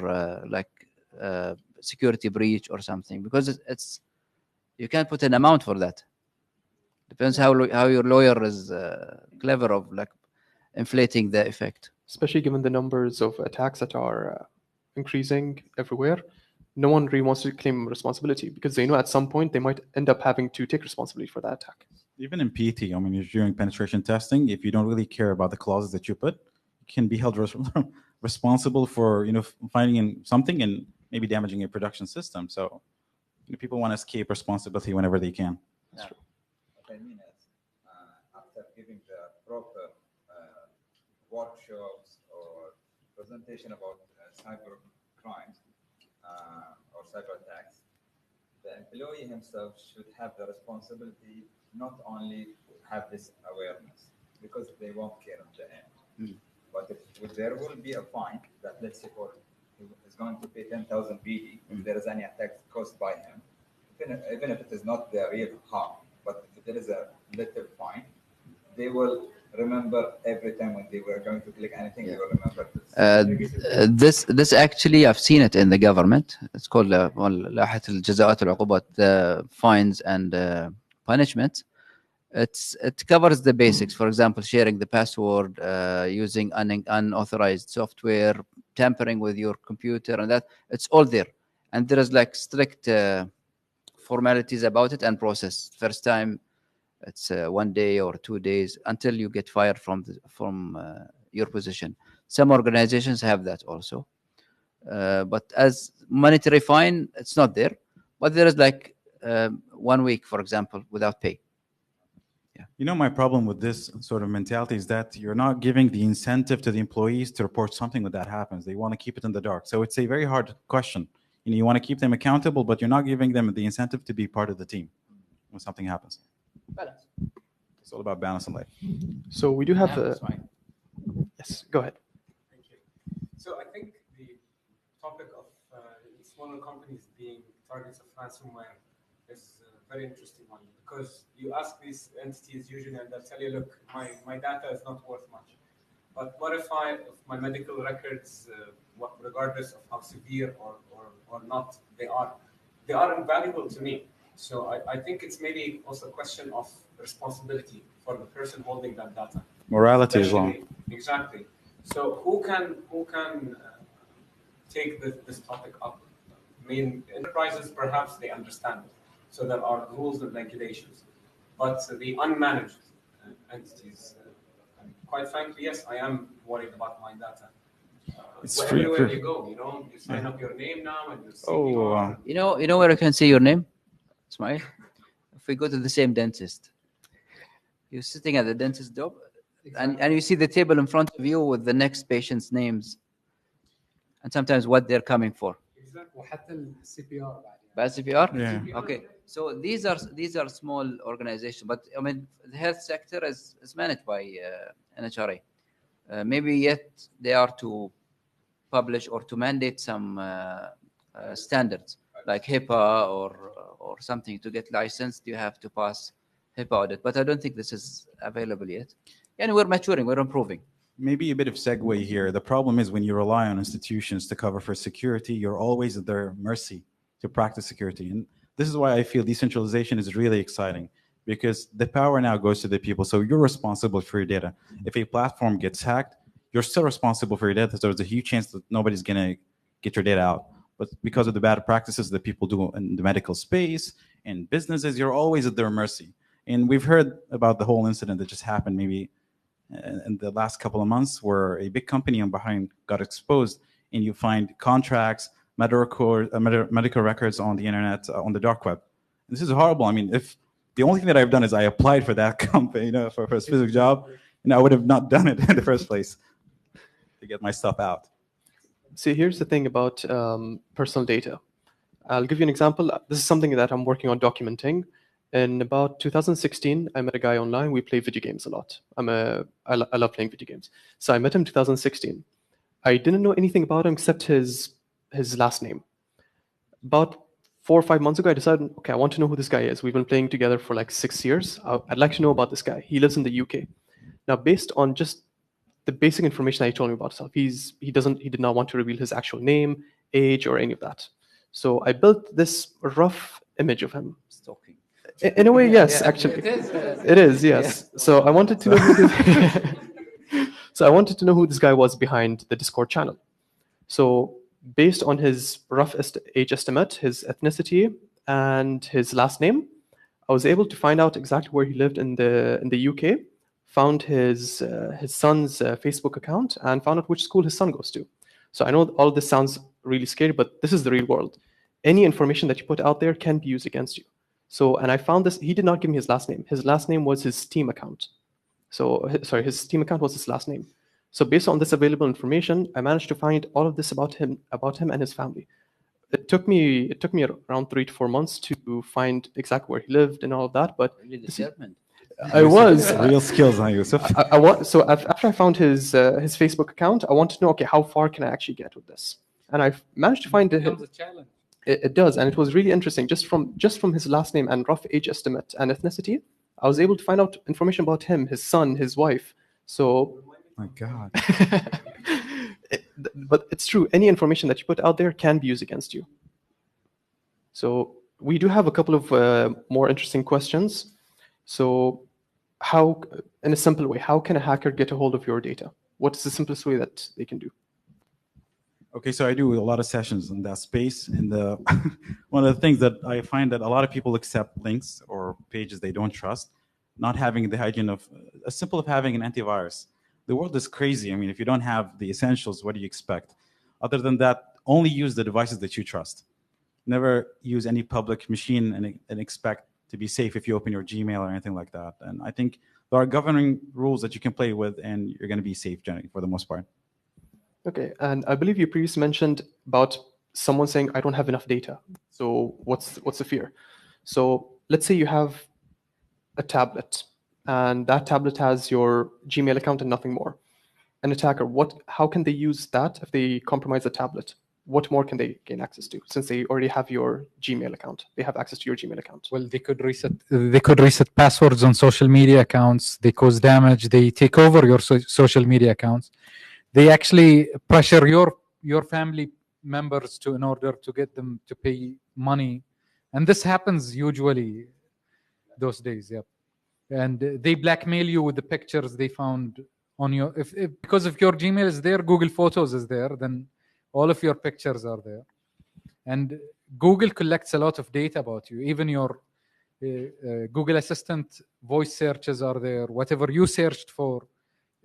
security breach or something, because it's you can't put an amount for that. Depends how your lawyer is clever of inflating the effect. Especially given the numbers of attacks that are increasing everywhere, no one really wants to claim responsibility because they know at some point they might end up having to take responsibility for that attack. Even in PT, you're doing penetration testing. If you don't really care about the clauses that you put, you can be held responsible for finding something and maybe damaging a production system. So people want to escape responsibility whenever they can. That's true. What I mean is, after giving the proper workshops or presentation about cyber crimes or cyber attacks, the employee himself should have the responsibility not only have this awareness, because they won't care in the end. But if there will be a fine that, let's say, is going to pay 10,000 BD if there is any attack caused by him, even if it is not the real harm, but if there is a little fine, they will remember every time when they were going to click anything, they will remember this. This actually, I've seen it in the government. It's called لائحة الجزاءات والعقوبات, fines and punishments. It covers the basics. For example, sharing the password, using unauthorized software, tampering with your computer, and that it's all there. And there is strict formalities about it and process. First time, it's 1 day or 2 days until you get fired from your position. Some organizations have that also, but as monetary fine, it's not there. But there is 1 week, for example, without pay. Yeah. My problem with this sort of mentality is that you're not giving the incentive to the employees to report something when that happens. They want to keep it in the dark. So it's a very hard question. You want to keep them accountable, but you're not giving them the incentive to be part of the team when something happens. Balance. It's all about balance in life. So we do have yes, go ahead. Thank you. So I think the topic of smaller companies being targets of ransomware is a very interesting one, because you ask these entities usually and they'll tell you, look, my data is not worth much. But what if my medical records, regardless of how severe or not they are invaluable to me. So I think it's maybe also a question of responsibility for the person holding that data. Morality as well. Exactly. So who can take this topic up? I mean, enterprises, perhaps they understand it. So there are rules and regulations. But the unmanaged entities, quite frankly, yes, I am worried about my data. Everywhere you go, you sign up your name now and you see. You know where I can see your name, Ismail? If we go to the same dentist, you're sitting at the dentist door, and you see the table in front of you with the next patient's names, and sometimes what they're coming for. Exactly. وحتى الCPR بعد CPR? Yeah. Okay. So these are small organizations, but I mean the health sector is managed by NHRA. Maybe yet they are to publish or to mandate some standards like HIPAA or something. To get licensed, you have to pass HIPAA audit. But I don't think this is available yet. And we're maturing, we're improving. Maybe a bit of segue here. The problem is when you rely on institutions to cover for security, you're always at their mercy to to practice security. And this is why I feel decentralization is really exciting, because the power now goes to the people. So you're responsible for your data. If a platform gets hacked, you're still responsible for your data. So there's a huge chance that nobody's going to get your data out. But because of the bad practices that people do in the medical space and businesses, you're always at their mercy. And we've heard about the whole incident that just happened maybe in the last couple of months, where a big company in Bahrain got exposed, and you find contracts, medical records on the internet, on the dark web. This is horrible. I mean, if the only thing that I've done is I applied for that company, for a specific job, I would have not done it in the first place to get my stuff out. See, here's the thing about personal data. I'll give you an example. This is something that I'm working on documenting. In about 2016, I met a guy online. We play video games a lot. I love playing video games. So I met him in 2016. I didn't know anything about him except his last name. About 4 or 5 months ago, I decided, okay, I want to know who this guy is. We've been playing together for like 6 years. I'd like to know about this guy. He lives in the UK. Now, based on just the basic information that he told me about himself, he did not want to reveal his actual name, age, or any of that. So I built this rough image of him. Stalking. In a way, yes, actually. It is, yes. Yeah. So I wanted to know who this guy was behind the Discord channel. So based on his rough age estimate, his ethnicity, and his last name, I was able to find out exactly where he lived in the UK, found his son's Facebook account, and found out which school his son goes to. So I know all of this sounds really scary, but this is the real world. Any information that you put out there can be used against you. So, and I found this, he did not give me his last name. His last name was his Steam account. So, sorry, his Steam account was his last name. So based on this available information, I managed to find all of this about him and his family. It took me around 3 to 4 months to find exactly where he lived and all of that, but Really determined. I was real skills, huh, Yusuf? So after I found his Facebook account, I wanted to know, okay, how far can I actually get with this? And I managed to find It becomes a challenge. It does, and it was really interesting. Just from his last name and rough age estimate and ethnicity, I was able to find out information about him, his son, his wife. So, my God. But it's true. Any information that you put out there can be used against you. So we do have a couple of more interesting questions. So, how, in a simple way, how can a hacker get a hold of your data? What is the simplest way that they can do? Okay, so I do a lot of sessions in that space, and one of the things that I find that a lot of people accept links or pages they don't trust, not having the hygiene of, as simple of having an antivirus. The world is crazy. I mean, if you don't have the essentials, what do you expect? Other than that, only use the devices that you trust. Never use any public machine and expect to be safe if you open your Gmail or anything like that. And I think there are governing rules that you can play with, and you're going to be safe generally for the most part. Okay, and I believe you previously mentioned about someone saying, I don't have enough data. So what's the fear? So let's say you have a tablet, and that tablet has your Gmail account and nothing more. An attacker, how can they use that if they compromise the tablet? What more can they gain access to, since they already have your Gmail account? They have access to your Gmail account. Well, they could reset passwords on social media accounts. They cause damage. They take over your social media accounts. They actually pressure your family members in order to get them to pay money, and this happens usually those days. Yep, and they blackmail you with the pictures they found on your. Because if your Gmail is there, Google Photos is there, then all of your pictures are there, and Google collects a lot of data about you. Even your Google Assistant voice searches are there. Whatever you searched for.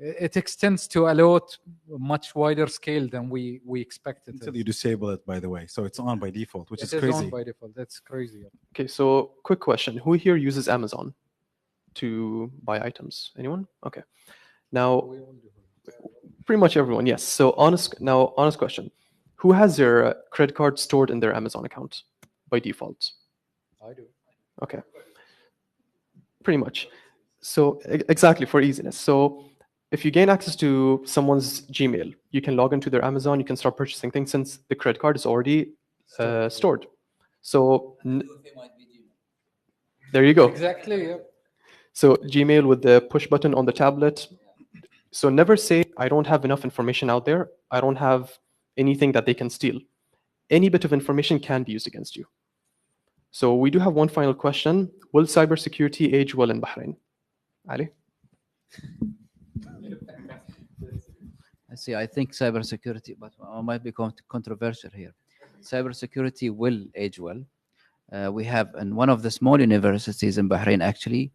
It extends to a lot much wider scale than we expected. Until you disable it, by the way. So it's on by default, which is crazy. It is on by default. That's crazy. Okay, so quick question. Who here uses Amazon to buy items? Anyone? Okay. Now, pretty much everyone, yes. So honest question. Who has their credit card stored in their Amazon account by default? I do. Okay. Pretty much. So exactly, for easiness. So if you gain access to someone's Gmail, you can log into their Amazon, you can start purchasing things since the credit card is already stored. So there you go. Exactly, yeah. So Gmail with the push button on the tablet. So never say, I don't have enough information out there. I don't have anything that they can steal. any bit of information can be used against you. So we do have one final question. Will cybersecurity age well in Bahrain? Ali? I think cybersecurity, but I might be controversial here. Cybersecurity will age well. We have in one of the small universities in Bahrain, actually,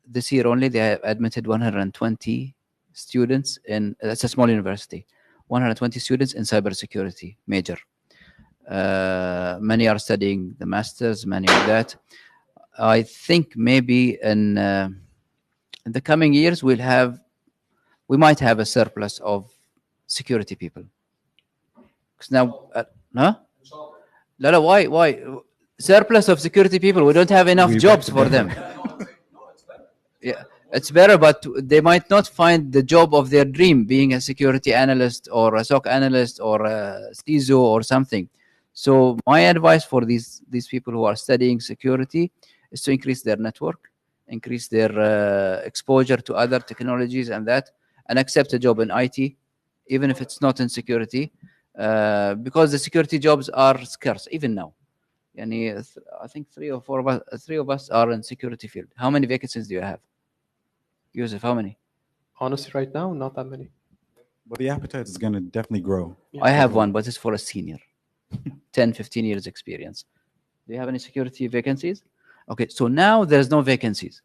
this year only, they have admitted 120 students in, that's a small university, 120 students in cybersecurity major. Many are studying the masters, many of that. I think maybe in the coming years, we might have a surplus of security people. Because now, no? No, why? Surplus of security people. We don't have enough jobs for them. Yeah, it's better, but they might not find the job of their dream, being a security analyst or a SOC analyst or a CISO or something. So my advice for these people who are studying security is to increase their network, increase their exposure to other technologies and accept a job in IT, even if it's not in security, because the security jobs are scarce even now. I think three of us are in security field. How many vacancies do you have? Yusuf, how many? Honestly, right now, not that many. But the appetite is going to definitely grow. I have one, but it's for a senior, 10, 15 years experience. Do you have any security vacancies? Okay, so now there's no vacancies.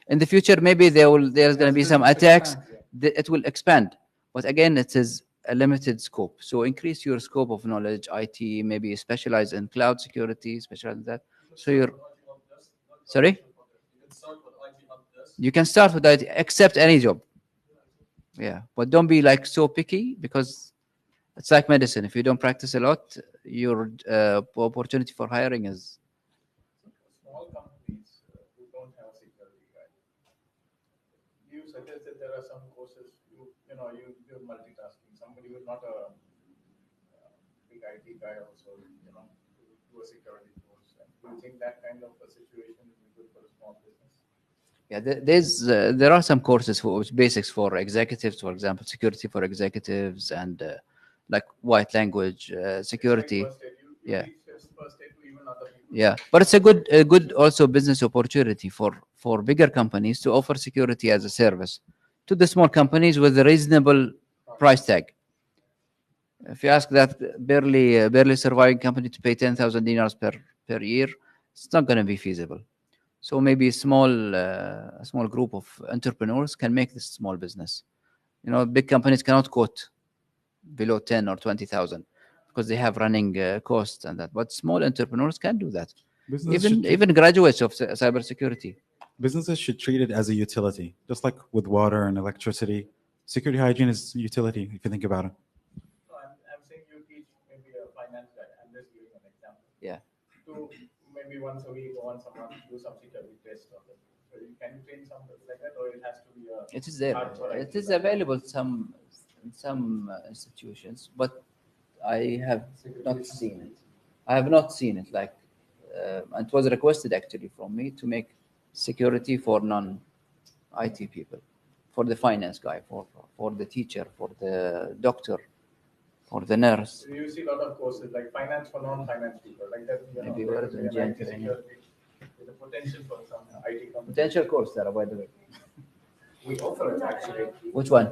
In the future, maybe there's going to be some attacks. It will expand. But again, it is a limited scope. So increase your scope of knowledge, IT, maybe specialize in cloud security, specialize in that. So you're... Sorry? You can start with IT, accept any job. Yeah, but don't be like so picky, because it's like medicine. If you don't practice a lot, your opportunity for hiring is... Small companies who don't have a security guy. You suggest that there are some courses, you're multitasking. Somebody who's not a big IT guy also, do a security course. Do you think that kind of a situation would be good for a small business? Yeah, there are some courses for basics for executives, for example, security for executives, and like white language security. Yeah. Yeah, but it's a good also business opportunity for bigger companies to offer security as a service to the small companies with a reasonable price tag. If you ask that barely surviving company to pay 10,000 dinars per year, it's not going to be feasible. So maybe a small group of entrepreneurs can make this small business. Big companies cannot quote below 10 or 20,000 because they have running costs and that. But small entrepreneurs can do that. Even graduates of cybersecurity. Businesses should treat it as a utility, just like with water and electricity. Security hygiene is utility, if you think about it. No, I'm saying you teach maybe a finance guy. I'm just giving an example. Yeah. To maybe once a week or once a month do some security test of it. So can you train somebody like that, or it has to be a... It is there. It is available in some institutions, but I have not seen it. I have not seen it. It was requested actually from me to make security for non-IT people, for the finance guy, for the teacher, for the doctor, for the nurse. So you see a lot of courses like finance for non-finance people, like that. Maybe where is NGN training? With the potential for some IT companies. Potential course there, by the way. We offer it actually. Which one?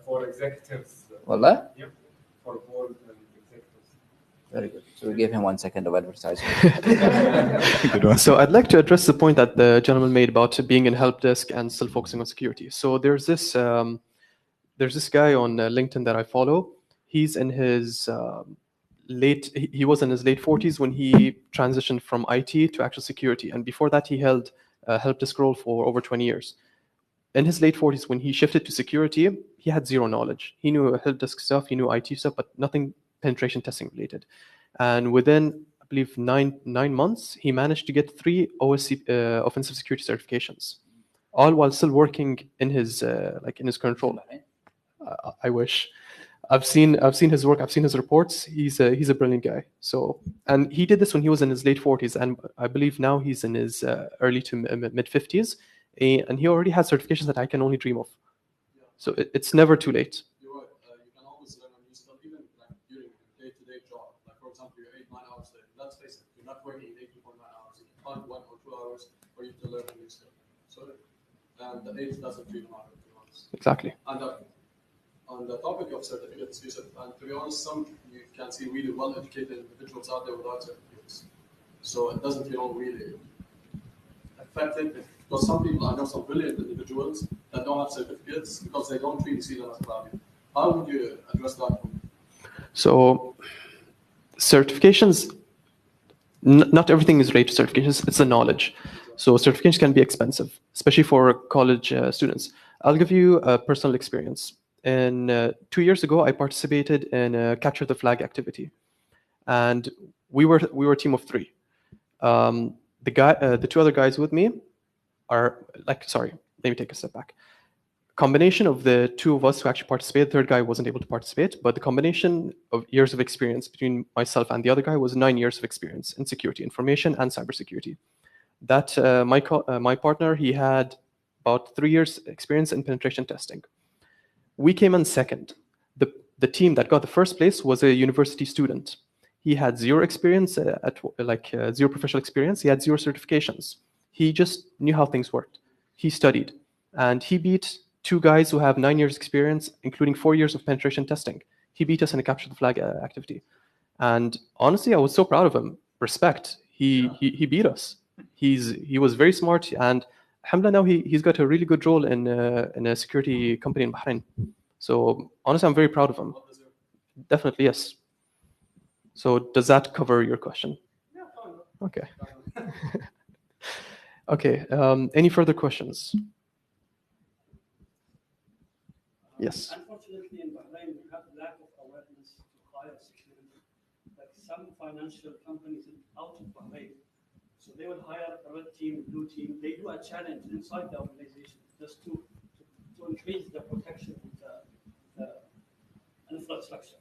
For executives. Wallah? Yep. For board and executives. Very good. So we gave him 1 second of advertising. So I'd like to address the point that the gentleman made about being in help desk and still focusing on security. So there's this guy on LinkedIn that I follow. He's in his he was in his late 40s when he transitioned from IT to actual security. And before that, he held a help desk role for over 20 years. In his late 40s, when he shifted to security, he had zero knowledge. He knew help desk stuff, he knew IT stuff, but nothing penetration testing related. And within, I believe, nine months, he managed to get 3 OSC, offensive security certifications, all while still working in his in his current role. I wish. I've seen his work. I've seen his reports. He's a brilliant guy. So, and he did this when he was in his late 40s, and I believe now he's in his early to mid 50s, and he already has certifications that I can only dream of. So it's never too late. You're right. You can always learn new stuff, even during day-to-day job. age doesn't really matter, to be honest. Exactly. And on the topic of certificates, Yusuf, and to be honest, you can see really well-educated individuals out there without certificates. So it doesn't, really affect it. Because some people, I know some brilliant individuals that don't have certificates because they don't really see them as value. How would you address that? So certifications, not everything is related to certifications, it's the knowledge. So certifications can be expensive, especially for college students. I'll give you a personal experience. 2 years ago, I participated in a capture the flag activity. And we were a team of 3. The 2 other guys with me are let me take a step back. Combination of the 2 of us who actually participated, the 3rd guy wasn't able to participate, but the combination of years of experience between myself and the other guy was 9 years of experience in security, information and cybersecurity. That my partner, he had about 3 years experience in penetration testing. We came in second. The team that got the first place was a university student. He had 0 experience, zero professional experience. He had 0 certifications. He just knew how things worked. He studied, and he beat 2 guys who have 9 years experience, including 4 years of penetration testing. He beat us in a capture the flag activity. And honestly, I was so proud of him. Respect. He beat us. He was very smart, and alhamdulillah, now he's got a really good role in a security company in Bahrain. So honestly, I'm very proud of him. Definitely, yes. So does that cover your question? Yeah, fine. Okay. Okay. Any further questions? Yes. Unfortunately, in Bahrain, we have lack of awareness to hire security. Like some financial companies out of Bahrain, so they will hire a red team, blue team. They do a challenge inside the organization just to increase the protection of the infrastructure.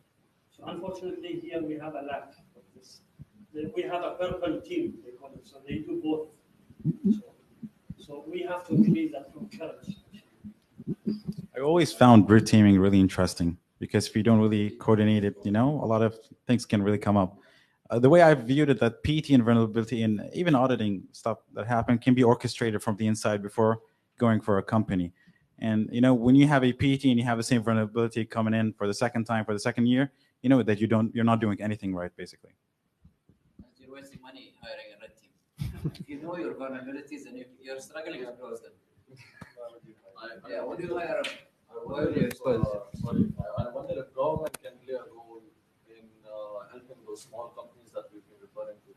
So unfortunately, here we have a lack of this. We have a purple team, they call it, so they do both. So we have to increase that from courage. I always found red teaming really interesting because if you don't really coordinate it, a lot of things can really come up. The way I've viewed it, that PT and vulnerability and even auditing stuff that happen can be orchestrated from the inside before going for a company. And when you have a PT and you have the same vulnerability coming in for the second time, for the second year, you know that you're not doing anything right, basically. You're wasting money hiring a red team. If you know your vulnerabilities and you're struggling to close them. What do you hire? I wonder if government can play a role in helping those small companies that we've been referring to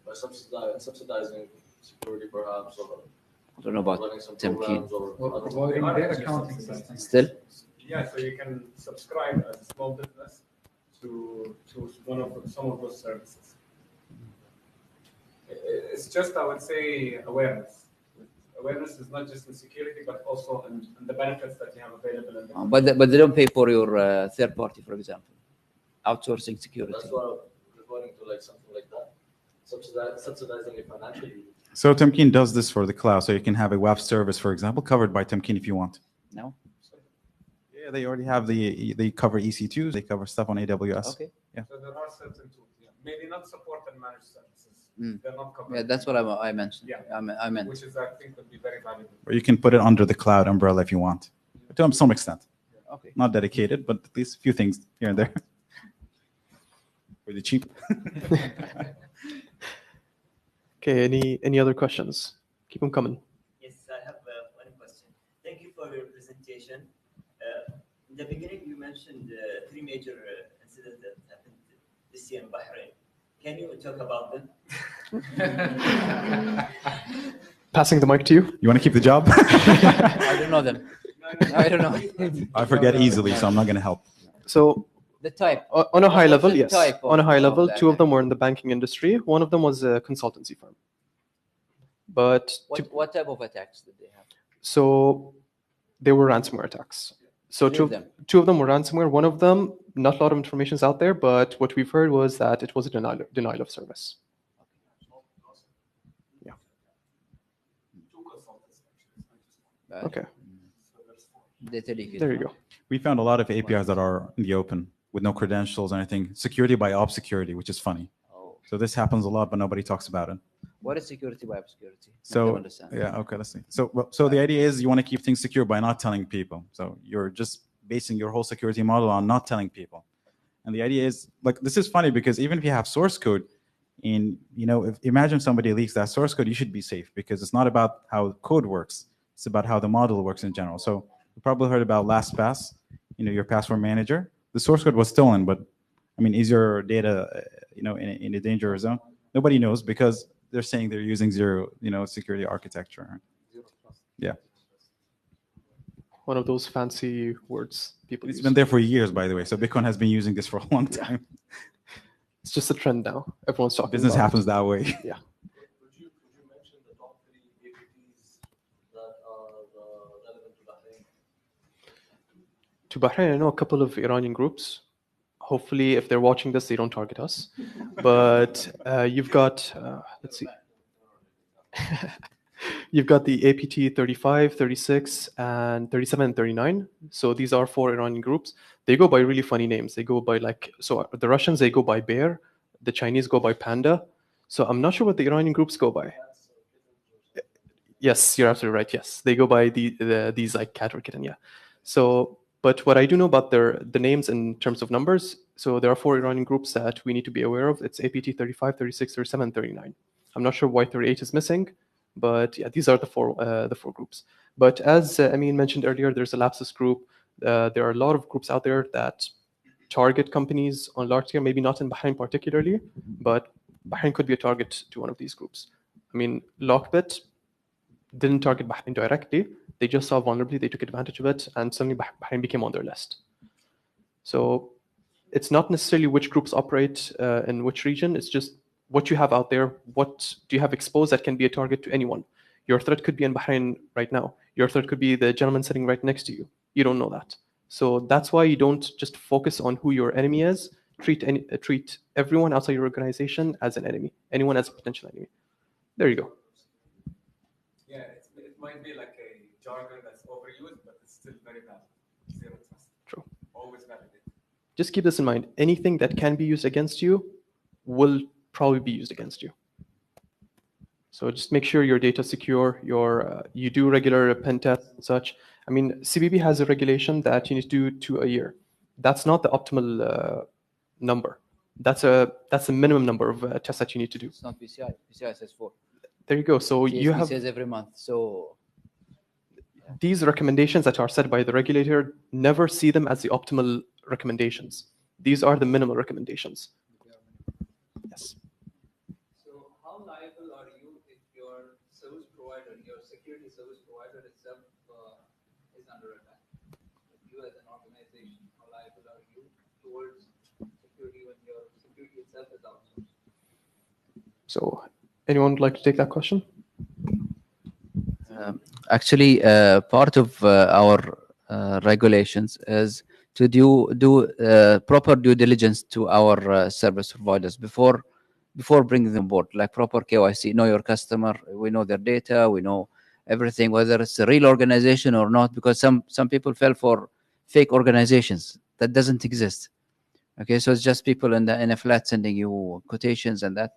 by subsidizing security, perhaps, or I don't know about running some Tim programs Or or providing their accounting system. Still? Yeah, so you can subscribe as a small business to some of those services. It's just, I would say, awareness. Awareness is not just in security, but also in the benefits that you have available in the But they don't pay for your third party, for example, outsourcing security. That's what I'm referring to, like something like that, subsidizing it financially. So Temkin does this for the cloud, so you can have a web service, for example, covered by Temkin if you want. No. Yeah, they already have they cover EC2s, they cover stuff on AWS. Okay. Yeah. So there are certain tools, maybe not support and managed services. They're not covered. Yeah, that's what I mentioned. Yeah, I meant. which is, I think, would be very valuable. Or you can put it under the cloud umbrella if you want, to some extent. Okay. Not dedicated, but at least a few things here and there. Really cheap. Okay, any other questions? Keep them coming. Yes, I have one question. Thank you for your presentation. In the beginning, you mentioned 3 major incidents that happened this year in Bahrain. Can you talk about them? Passing the mic to you. You want to keep the job? I don't know them. I don't know. I forget easily, so I'm not going to help. So The type. on a high What's level, the yes. type On a high level, that? 2 of them were in the banking industry. One of them was a consultancy firm. But What type of attacks did they have? so they were ransomware attacks. So Three of them. 2 of them were ransomware. One of them, not a lot of information is out there, but what we've heard was that it was a denial of service. Yeah. Okay. There you go. We found a lot of APIs that are in the open with no credentials or anything. Security by obscurity, which is funny. Oh. So this happens a lot, but nobody talks about it. What is security by obscurity? I So don't understand. yeah, okay, let's see. So the idea is you want to keep things secure by not telling people. So you're just basing your whole security model on not telling people. And the idea is, like, this is funny because even if you have source code, imagine somebody leaks that source code, you should be safe because it's not about how code works. It's about how the model works in general. So you probably heard about LastPass, your password manager. The source code was stolen, but I mean, is your data, in a danger zone? Nobody knows because they're saying they're using zero, security architecture. Yeah. One of those fancy words people It's use. been there for years, by the way. So Bitcoin has been using this for a long time. It's just a trend now. Everyone's talking Business about happens it. that way. Yeah. Could you mention the top 3 APTs that are relevant to Bahrain? To Bahrain, I know a couple of Iranian groups. Hopefully, if they're watching this, they don't target us. But you've got, let's see. You've got the APT 35, 36, and 37 and 39. So these are 4 Iranian groups. They go by really funny names. They go by the Russians, they go by Bear. The Chinese go by Panda. So I'm not sure what the Iranian groups go by. Yes, you're absolutely right. Yes, they go by these like cat or kitten. Yeah. So, but what I do know about the names in terms of numbers, so there are 4 Iranian groups that we need to be aware of. It's APT 35, 36, 37, and 39. I'm not sure why 38 is missing, but yeah, these are the four groups. But as Amin mentioned earlier, there's a Lapsus group. There are a lot of groups out there that target companies on large scale, maybe not in Bahrain particularly, but Bahrain could be a target to one of these groups. I mean, Lockbit didn't target Bahrain directly. They just saw vulnerability, they took advantage of it, and suddenly Bahrain became on their list. So it's not necessarily which groups operate in which region, it's just what you have out there, what do you have exposed that can be a target to anyone. Your threat could be in Bahrain right now. Your threat could be the gentleman sitting right next to you. You don't know that. So that's why you don't just focus on who your enemy is. Treat everyone outside your organization as an enemy, anyone as a potential enemy. There you go. Yeah, it might be like a jargon that's overused, but it's still very valid. Zero trust. True. Always validate. Just keep this in mind. Anything that can be used against you will probably be used against you. So just make sure your data is secure. You do regular pen tests and such. I mean, CBP has a regulation that you need to do 2 a year. That's not the optimal number. That's the minimum number of tests that you need to do. It's not PCI. PCI says 4. There you go. So TSB you have says every month. So these recommendations that are set by the regulator, never see them as the optimal recommendations. These are the minimal recommendations. Yes. So how liable are you if your service provider, your security service provider itself is under attack? You as an organization, how liable are you towards security when your security itself is outsourced? So anyone would like to take that question? Actually, part of our regulations is to do proper due diligence to our service providers before bringing them on board, like proper KYC. Know your customer. We know their data. We know everything, whether it's a real organization or not, because some people fell for fake organizations that doesn't exist. Okay, so it's just people in a flat sending you quotations and that.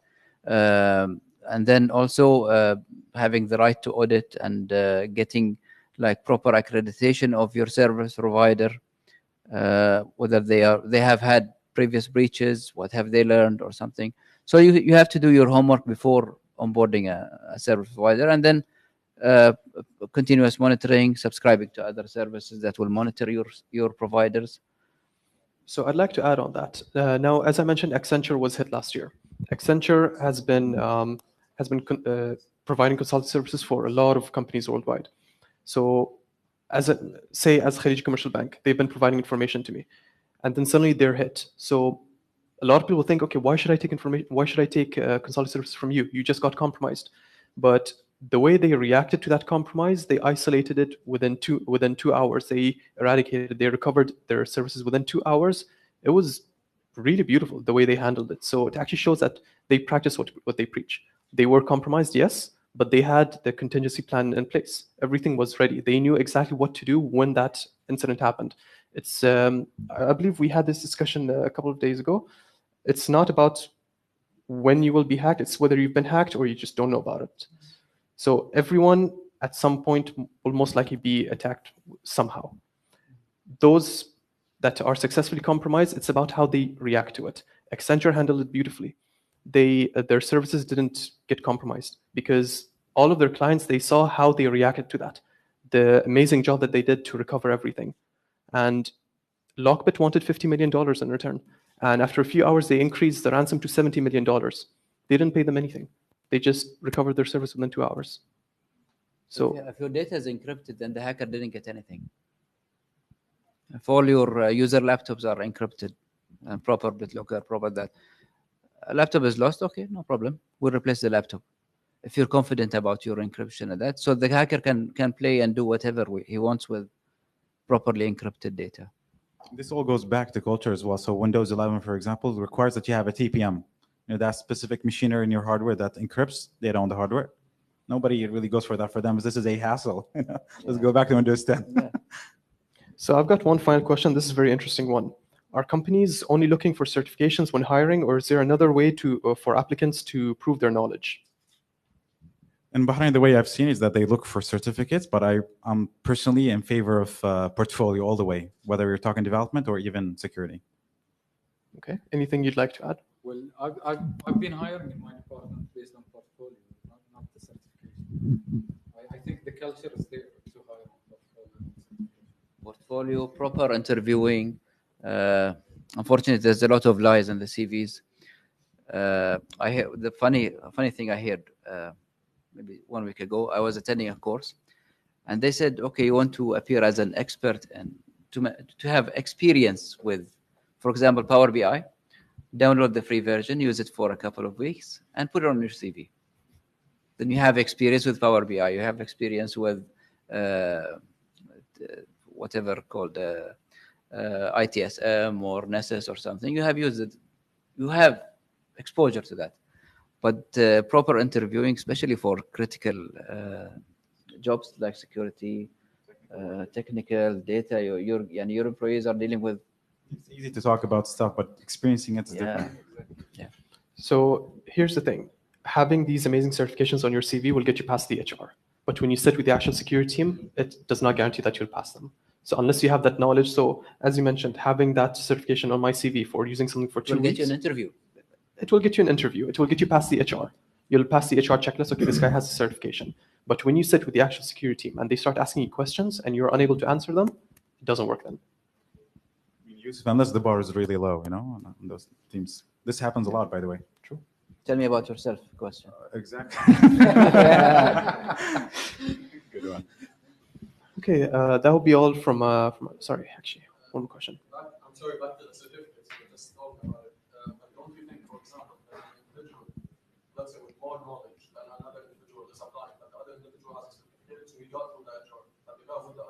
And then also having the right to audit and getting like proper accreditation of your service provider, whether they have had previous breaches, what have they learned or something. So you have to do your homework before onboarding a service provider, and then continuous monitoring, subscribing to other services that will monitor your providers. So I'd like to add on that. Now, as I mentioned, Accenture was hit last year. Accenture has been providing consulting services for a lot of companies worldwide. So, as Khalij Commercial Bank, they've been providing information to me, and then suddenly they're hit. So, a lot of people think, okay, why should I take information? Why should I take consulting services from you? You just got compromised. But the way they reacted to that compromise, they isolated it within 2 hours. They eradicated it. They recovered their services within 2 hours. It was really beautiful the way they handled it. So it actually shows that they practice what they preach. They were compromised, yes, but they had the contingency plan in place. Everything was ready. They knew exactly what to do when that incident happened. It's I believe we had this discussion a couple of days ago. It's not about when you will be hacked. It's whether you've been hacked or you just don't know about it. So everyone at some point will most likely be attacked somehow. Those that are successfully compromised, it's about how they react to it. Accenture handled it beautifully. Their services didn't get compromised because all of their clients, they saw how they reacted to that, the amazing job that they did to recover everything. And Lockbit wanted $50 million in return. And after a few hours, they increased the ransom to $70 million. They didn't pay them anything. They just recovered their service within 2 hours. So if your data is encrypted, then the hacker didn't get anything. If all your user laptops are encrypted, and proper BitLocker, proper that, a laptop is lost, okay, no problem. We'll replace the laptop. If you're confident about your encryption and that, so the hacker can play and do whatever he wants with properly encrypted data. This all goes back to culture as well. So Windows 11, for example, requires that you have a TPM. You know, that specific machinery in your hardware that encrypts data on the hardware. Nobody really goes for that. For them, this is a hassle. Let's go back to Windows 10. Yeah. So I've got one final question. This is a very interesting one. Are companies only looking for certifications when hiring, or is there another way for applicants to prove their knowledge? In Bahrain, the way I've seen is that they look for certificates, but I'm personally in favor of portfolio all the way, whether you're talking development or even security. Okay. Anything you'd like to add? Well, I've been hiring in my department based on portfolio, not the certification. I think the culture is there to hire on Portfolio, proper interviewing. Unfortunately, there's a lot of lies in the CVs. I hear the funny thing I heard maybe 1 week ago. I was attending a course, and they said, "Okay, you want to appear as an expert and to have experience with, for example, Power BI. Download the free version, use it for a couple of weeks, and put it on your CV. Then you have experience with Power BI. You have experience with whatever called ITSM or Nessus or something. You have used it. You have exposure to that. But proper interviewing, especially for critical jobs like security, technical data, your employees are dealing with. It's easy to talk about stuff, but experiencing it is different. Yeah. So here's the thing. Having these amazing certifications on your CV will get you past the HR. But when you sit with the actual security team, it does not guarantee that you'll pass them. So unless you have that knowledge, so as you mentioned, having that certification on my CV for using something for 2 weeks. It will get you an interview. It will get you an interview. It will get you past the HR. You'll pass the HR checklist. Okay, this guy has a certification. But when you sit with the actual security team and they start asking you questions and you're unable to answer them, it doesn't work then. Yusuf, unless the bar is really low, on those teams. This happens a lot, by the way. True. Tell me about yourself. Question. Exactly. Good one. Okay, that will be all from. Sorry, actually, one more question. I'm sorry about the certificates. We just talked about it. But don't you think, for example, that an individual, let's say with more knowledge than another individual is applying, but the other individual has a certificate, so he got through that job. But because of the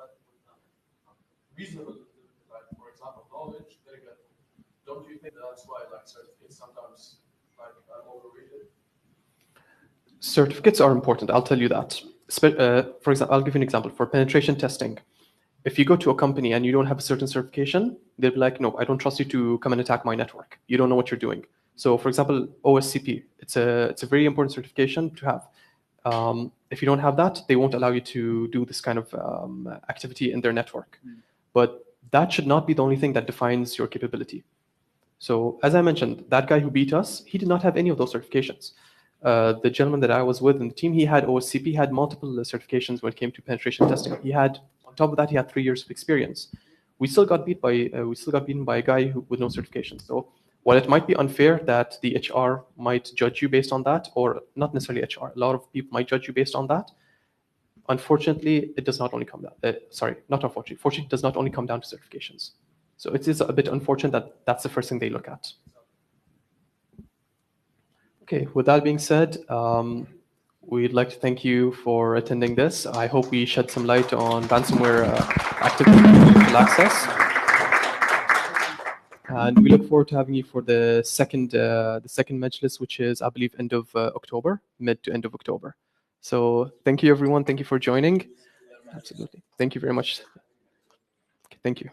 reasonable, like, for example, knowledge, they get. Don't you think that's why certificates sometimes are overrated? Certificates are important. I'll tell you that. For example, I'll give you an example. For penetration testing, if you go to a company and you don't have a certain certification, they'll be like, no, I don't trust you to come and attack my network. You don't know what you're doing. So for example, OSCP, it's a very important certification to have. If you don't have that, they won't allow you to do this kind of activity in their network. But that should not be the only thing that defines your capability. So as I mentioned, that guy who beat us, he did not have any of those certifications. The gentleman that I was with in the team, he had OSCP, he had multiple certifications when it came to penetration testing. He had, on top of that, he had 3 years of experience. We still got beaten by a guy with no certifications. So while it might be unfair that the HR might judge you based on that, or not necessarily HR, a lot of people might judge you based on that. Unfortunately, it does not only come down. Fortunately, it does not only come down to certifications. So it is a bit unfortunate that that's the first thing they look at. Okay, with that being said, we'd like to thank you for attending this. I hope we shed some light on ransomware activity and access. And we look forward to having you for the second Majlis, which is, I believe, end of October, mid to end of October. So thank you, everyone. Thank you for joining. Absolutely. Thank you very much. Okay, thank you.